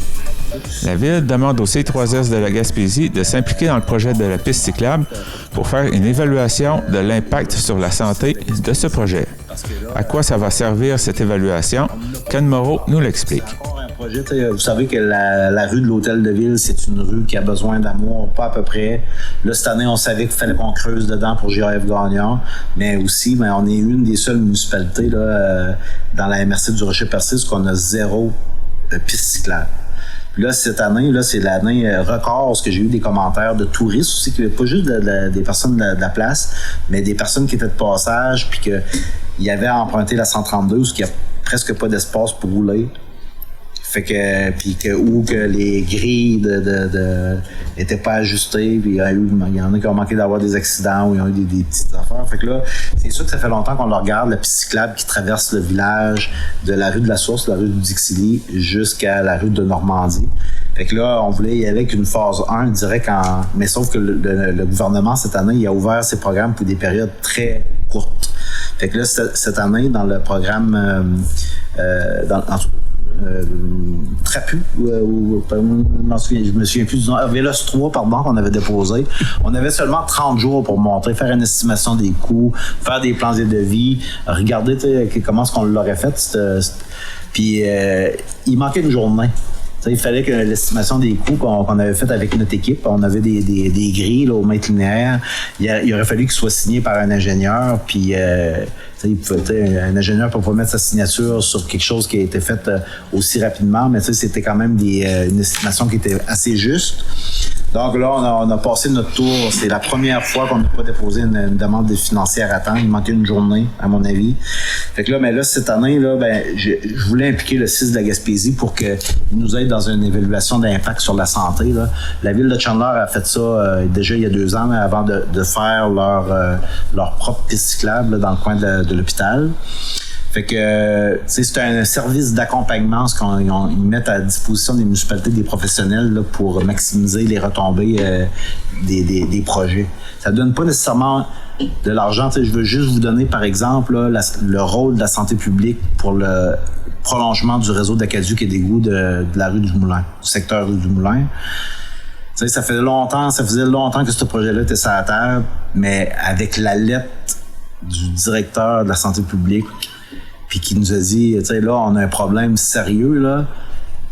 La Ville demande au CI3S de la Gaspésie de s'impliquer dans le projet de la piste cyclable pour faire une évaluation de l'impact sur la santé de ce projet. À quoi ça va servir cette évaluation? Ken Moreau nous l'explique. Vous savez que la rue de l'Hôtel de Ville, c'est une rue qui a besoin d'amour, pas à peu près. Là, cette année, on savait qu'il fallait qu'on creuse dedans pour GRF Gagnon, mais aussi, on est une des seules municipalités là, dans la MRC du Rocher-Percé qu'on a 0 piste cyclable. Puis là, cette année, là, c'est l'année record, parce que j'ai eu des commentaires de touristes aussi, qui pas juste des personnes de la place, mais des personnes qui étaient de passage, puis qu'ils avaient emprunté la 132, où il n'y a presque pas d'espace pour rouler. Fait que, ou que les grilles étaient pas ajustées, puis il y en a qui ont manqué d'avoir des accidents, ou ils ont eu des petites affaires. Fait que là, c'est sûr que ça fait longtemps qu'on le regarde, la piste cyclable qui traverse le village de la rue de la Source, la rue du Dixilly, jusqu'à la rue de Normandie. Fait que là, on voulait y aller avec une phase 1 direct mais sauf que le gouvernement, cette année, il a ouvert ses programmes pour des périodes très courtes. Fait que là, cette année, dans le programme, Trapu, je me souviens plus du nom, Vélos 3, pardon, qu'on avait déposé. On avait seulement 30 jours pour monter, faire une estimation des coûts, faire des plans de devis, regarder comment est-ce qu'on l'aurait fait. Puis il manquait une journée. Il fallait que l'estimation des coûts qu'on avait faite avec notre équipe, on avait des grilles là, au mètre linéaire. Il aurait fallu qu'il soit signé par un ingénieur, puis un ingénieur ne peut pas mettre sa signature sur quelque chose qui a été fait aussi rapidement, mais c'était quand même une estimation qui était assez juste. Donc là, on a passé notre tour. C'est la première fois qu'on n'a pas déposé une demande financière à temps. Il manquait une journée, à mon avis. Fait que là, mais là, cette année, là, je voulais impliquer le CIS de la Gaspésie pour qu'il nous aide dans une évaluation d'impact sur la santé. Là. La ville de Chandler a fait ça déjà il y a 2 ans, avant de faire leur propre piste cyclable là, dans le coin de l'hôpital. Fait que c'est un service d'accompagnement, ce qu'ils mettent à disposition des municipalités, des professionnels là, pour maximiser les retombées des projets. Ça donne pas nécessairement de l'argent. Je veux juste vous donner, par exemple, là, le rôle de la santé publique pour le prolongement du réseau d'Acadieux et d'égouts de la rue du Moulin, du secteur rue du Moulin. Ça faisait longtemps que ce projet-là était sur la table, mais avec la lettre du directeur de la santé publique, puis qui nous a dit, là, on a un problème sérieux, là,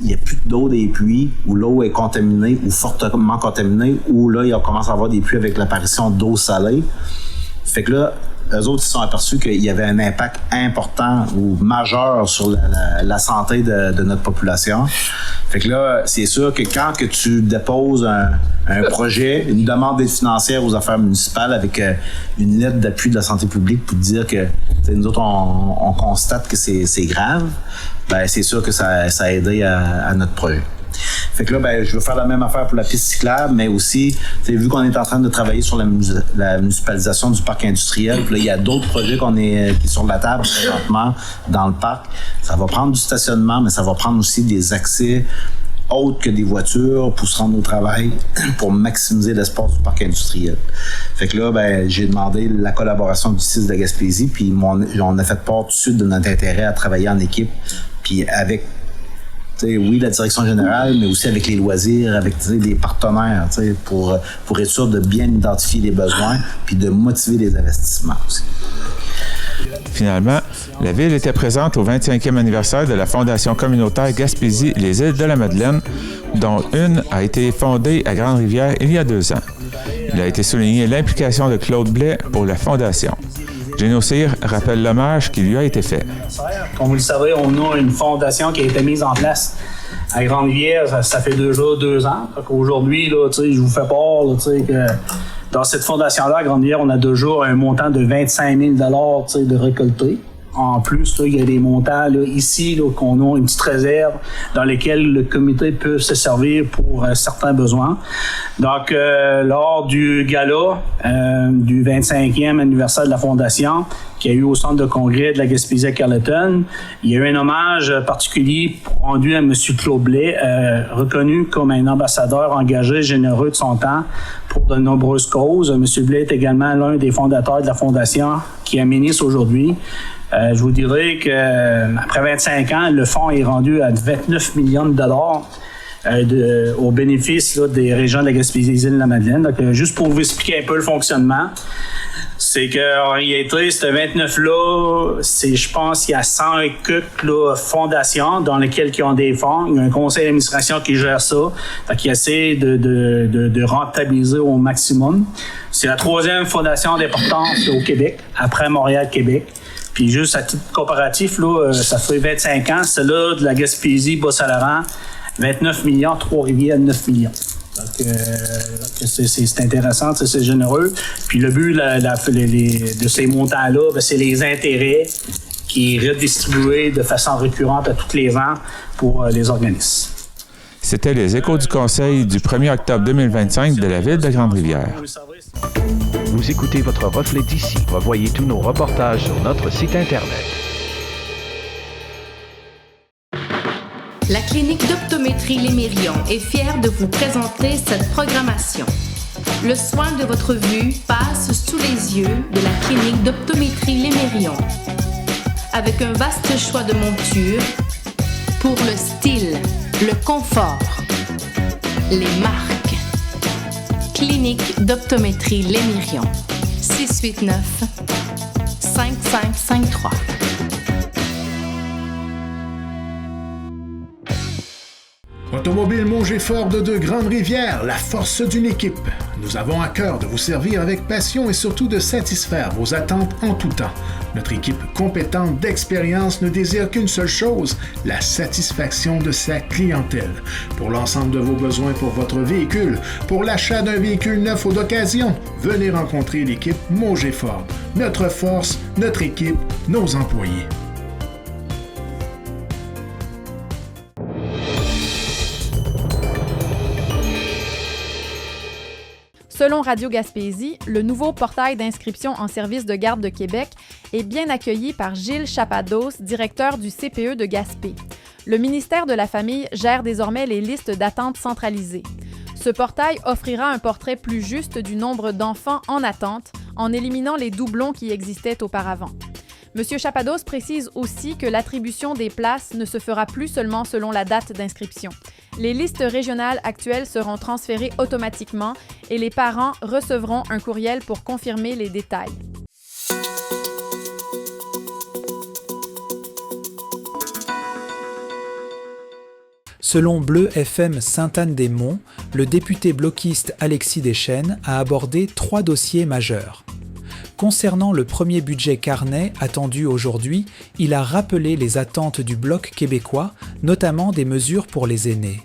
il n'y a plus d'eau des puits, où l'eau est contaminée ou fortement contaminée, où là, il commence à avoir des puits avec l'apparition d'eau salée. Fait que là, eux autres, ils se sont aperçus qu'il y avait un impact important ou majeur sur la santé de notre population. Fait que là, c'est sûr que quand que tu déposes un projet, une demande d'aide financière aux affaires municipales avec une lettre d'appui de la santé publique pour dire que nous autres, on constate que c'est grave, ben c'est sûr que ça a aidé à notre projet. Fait que là, ben, je veux faire la même affaire pour la piste cyclable, mais aussi, vu qu'on est en train de travailler sur la municipalisation du parc industriel, puis là, il y a d'autres projets qui sont sur la table présentement dans le parc. Ça va prendre du stationnement, mais ça va prendre aussi des accès autres que des voitures pour se rendre au travail, pour maximiser l'espace du parc industriel. Fait que là, ben, j'ai demandé la collaboration du CIS de la Gaspésie, puis on a fait part tout de suite de notre intérêt à travailler en équipe, puis avec oui, la direction générale, mais aussi avec les loisirs, avec des partenaires, pour être sûr de bien identifier les besoins puis de motiver les investissements aussi. Finalement, la Ville était présente au 25e anniversaire de la Fondation communautaire Gaspésie Les Îles de la Madeleine, dont une a été fondée à Grande-Rivière il y a 2 ans. Il a été souligné l'implication de Claude Blais pour la Fondation. Géno Cyr rappelle l'hommage qui lui a été fait. Comme vous le savez, on a une fondation qui a été mise en place à Grande-Rivière, ça fait déjà 2 ans. Aujourd'hui, là, je vous fais part là, que dans cette fondation-là, à Grande-Rivière, on a déjà un montant de 25 000 $ de récolté. En plus, là, il y a des montants là, ici là, qu'on a une petite réserve dans lesquels le comité peut se servir pour certains besoins. Donc, lors du gala du 25e anniversaire de la Fondation, qui a eu au centre de congrès de la Gaspésie à Carleton, il y a eu un hommage particulier rendu à M. Claude Blais, reconnu comme un ambassadeur engagé, généreux de son temps pour de nombreuses causes. M. Blais est également l'un des fondateurs de la Fondation qui est ministre aujourd'hui. Je vous dirais qu'après 25 ans, le fonds est rendu à 29 millions de dollars au bénéfice là, des régions de la Gaspésie et des Îles-de-la-Madeleine. Donc, juste pour vous expliquer un peu le fonctionnement, c'est qu'en réalité, ce 29-là, je pense qu'il y a 100 et quelques fondations dans lesquelles ils ont des fonds. Il y a un conseil d'administration qui gère ça, qui essaie de rentabiliser au maximum. C'est la 3e fondation d'importance au Québec, après Montréal-Québec. Puis juste à titre comparatif, là, ça fait 25 ans, celle-là de la Gaspésie, Bas-Saint-Laurent, 29 millions, Trois-Rivières, 9 millions. Donc, c'est intéressant, c'est généreux. Puis le but de ces montants-là, ben, c'est les intérêts qui est redistribué de façon récurrente à tous les ans pour les organismes. C'était les échos du Conseil du 1er octobre 2025 de la Ville de Grande-Rivière. Vous écoutez votre reflet d'ici. Revoyez tous nos reportages sur notre site Internet. La clinique d'optométrie Lémérion est fière de vous présenter cette programmation. Le soin de votre vue passe sous les yeux de la clinique d'optométrie Lémérion. Avec un vaste choix de montures pour le style, le confort, les marques. Clinique d'optométrie Lémérion. 689-5553. Automobile Mauger Ford de Grande-Rivière, la force d'une équipe. Nous avons à cœur de vous servir avec passion et surtout de satisfaire vos attentes en tout temps. Notre équipe compétente d'expérience ne désire qu'une seule chose, la satisfaction de sa clientèle. Pour l'ensemble de vos besoins pour votre véhicule, pour l'achat d'un véhicule neuf ou d'occasion, venez rencontrer l'équipe Mauger Ford. Notre force, notre équipe, nos employés. Selon Radio Gaspésie, le nouveau portail d'inscription en service de garde de Québec est bien accueilli par Gilles Chapados, directeur du CPE de Gaspé. Le ministère de la Famille gère désormais les listes d'attente centralisées. Ce portail offrira un portrait plus juste du nombre d'enfants en attente en éliminant les doublons qui existaient auparavant. M. Chapados précise aussi que l'attribution des places ne se fera plus seulement selon la date d'inscription. Les listes régionales actuelles seront transférées automatiquement et les parents recevront un courriel pour confirmer les détails. Selon Bleu FM Sainte-Anne-des-Monts, le député bloquiste Alexis Deschênes a abordé 3 dossiers majeurs. Concernant le premier budget carnet attendu aujourd'hui, il a rappelé les attentes du Bloc québécois, notamment des mesures pour les aînés.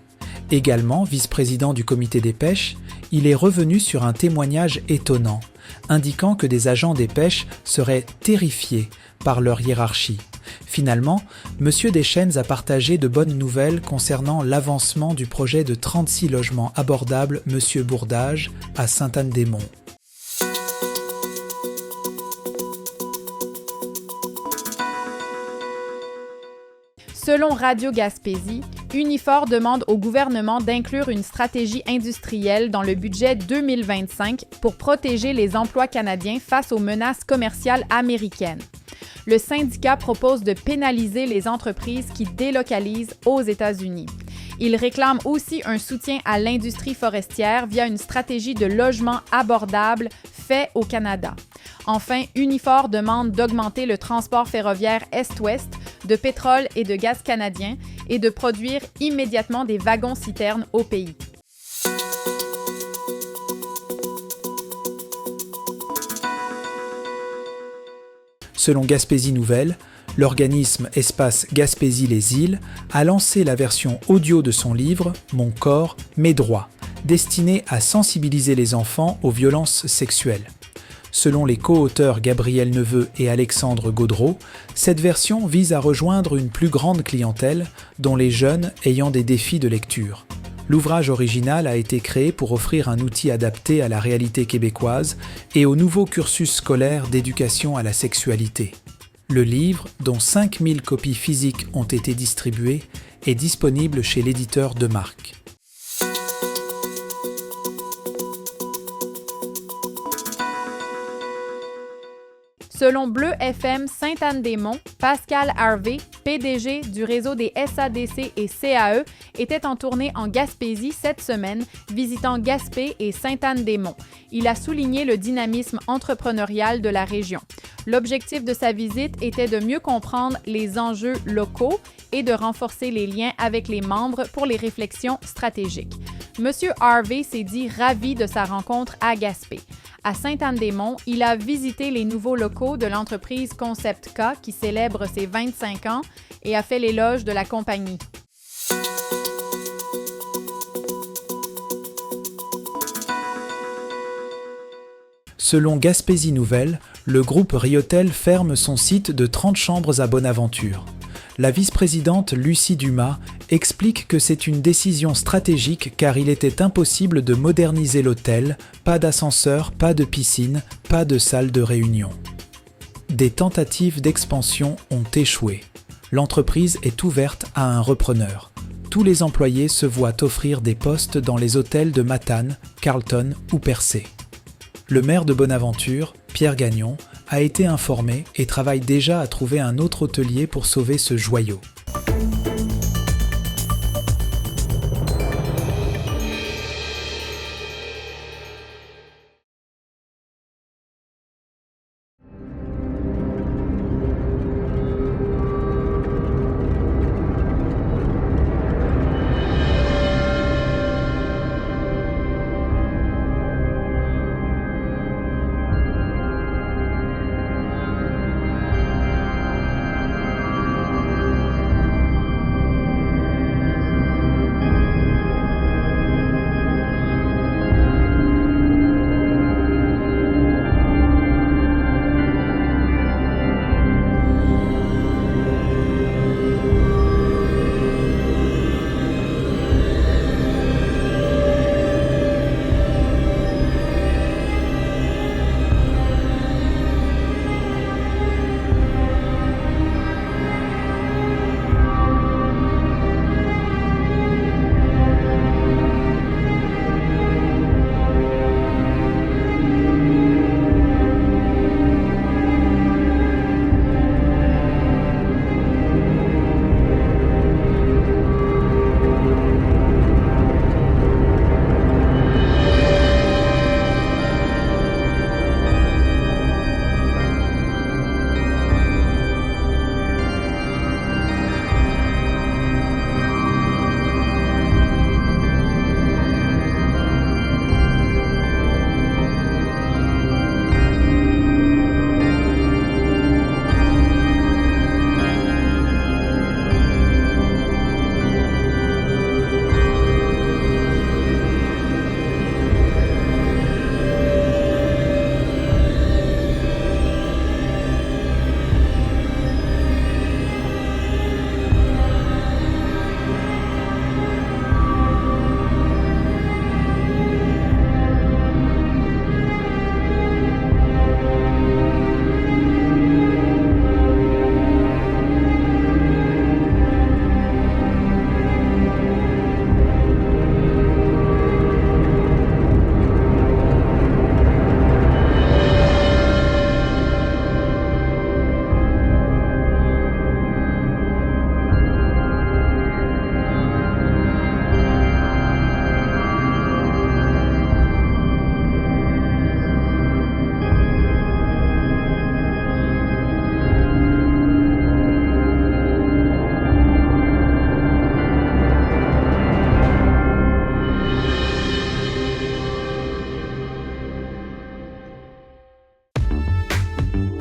Également vice-président du comité des pêches, il est revenu sur un témoignage étonnant, indiquant que des agents des pêches seraient terrifiés par leur hiérarchie. Finalement, M. Deschênes a partagé de bonnes nouvelles concernant l'avancement du projet de 36 logements abordables M. Bourdage à Sainte-Anne-des-Monts. Selon Radio Gaspésie, Unifor demande au gouvernement d'inclure une stratégie industrielle dans le budget 2025 pour protéger les emplois canadiens face aux menaces commerciales américaines. Le syndicat propose de pénaliser les entreprises qui délocalisent aux États-Unis. Il réclame aussi un soutien à l'industrie forestière via une stratégie de logement abordable fait au Canada. Enfin, Unifor demande d'augmenter le transport ferroviaire Est-Ouest de pétrole et de gaz canadien et de produire immédiatement des wagons-citernes au pays. Selon Gaspésie Nouvelle, l'organisme Espace Gaspésie les Îles a lancé la version audio de son livre « Mon corps, mes droits », destiné à sensibiliser les enfants aux violences sexuelles. Selon les co-auteurs Gabriel Neveu et Alexandre Gaudreau, cette version vise à rejoindre une plus grande clientèle, dont les jeunes ayant des défis de lecture. L'ouvrage original a été créé pour offrir un outil adapté à la réalité québécoise et au nouveau cursus scolaire d'éducation à la sexualité. Le livre, dont 5000 copies physiques ont été distribuées, est disponible chez l'éditeur de marque. Selon Bleu FM Sainte-Anne-des-Monts, Pascal Harvey, PDG du réseau des SADC et CAE, était en tournée en Gaspésie cette semaine, visitant Gaspé et Sainte-Anne-des-Monts. Il a souligné le dynamisme entrepreneurial de la région. L'objectif de sa visite était de mieux comprendre les enjeux locaux et de renforcer les liens avec les membres pour les réflexions stratégiques. Monsieur Harvey s'est dit ravi de sa rencontre à Gaspé. À Sainte-Anne-des-Monts, il a visité les nouveaux locaux de l'entreprise Concept K qui célèbre ses 25 ans et a fait l'éloge de la compagnie. Selon Gaspésie Nouvelle, le groupe Riotel ferme son site de 30 chambres à Bonaventure. La vice-présidente Lucie Dumas explique que c'est une décision stratégique car il était impossible de moderniser l'hôtel, pas d'ascenseur, pas de piscine, pas de salle de réunion. Des tentatives d'expansion ont échoué. L'entreprise est ouverte à un repreneur. Tous les employés se voient offrir des postes dans les hôtels de Matane, Carleton ou Percé. Le maire de Bonaventure, Pierre Gagnon, a été informé et travaille déjà à trouver un autre hôtelier pour sauver ce joyau.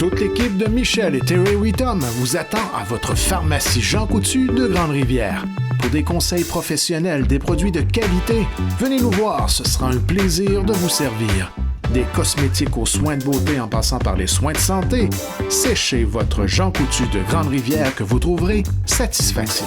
Toute l'équipe de Michel et Terry Whittom vous attend à votre pharmacie Jean Coutu de Grande-Rivière. Pour des conseils professionnels, des produits de qualité, venez nous voir, ce sera un plaisir de vous servir. Des cosmétiques aux soins de beauté en passant par les soins de santé, c'est chez votre Jean Coutu de Grande-Rivière que vous trouverez satisfaction.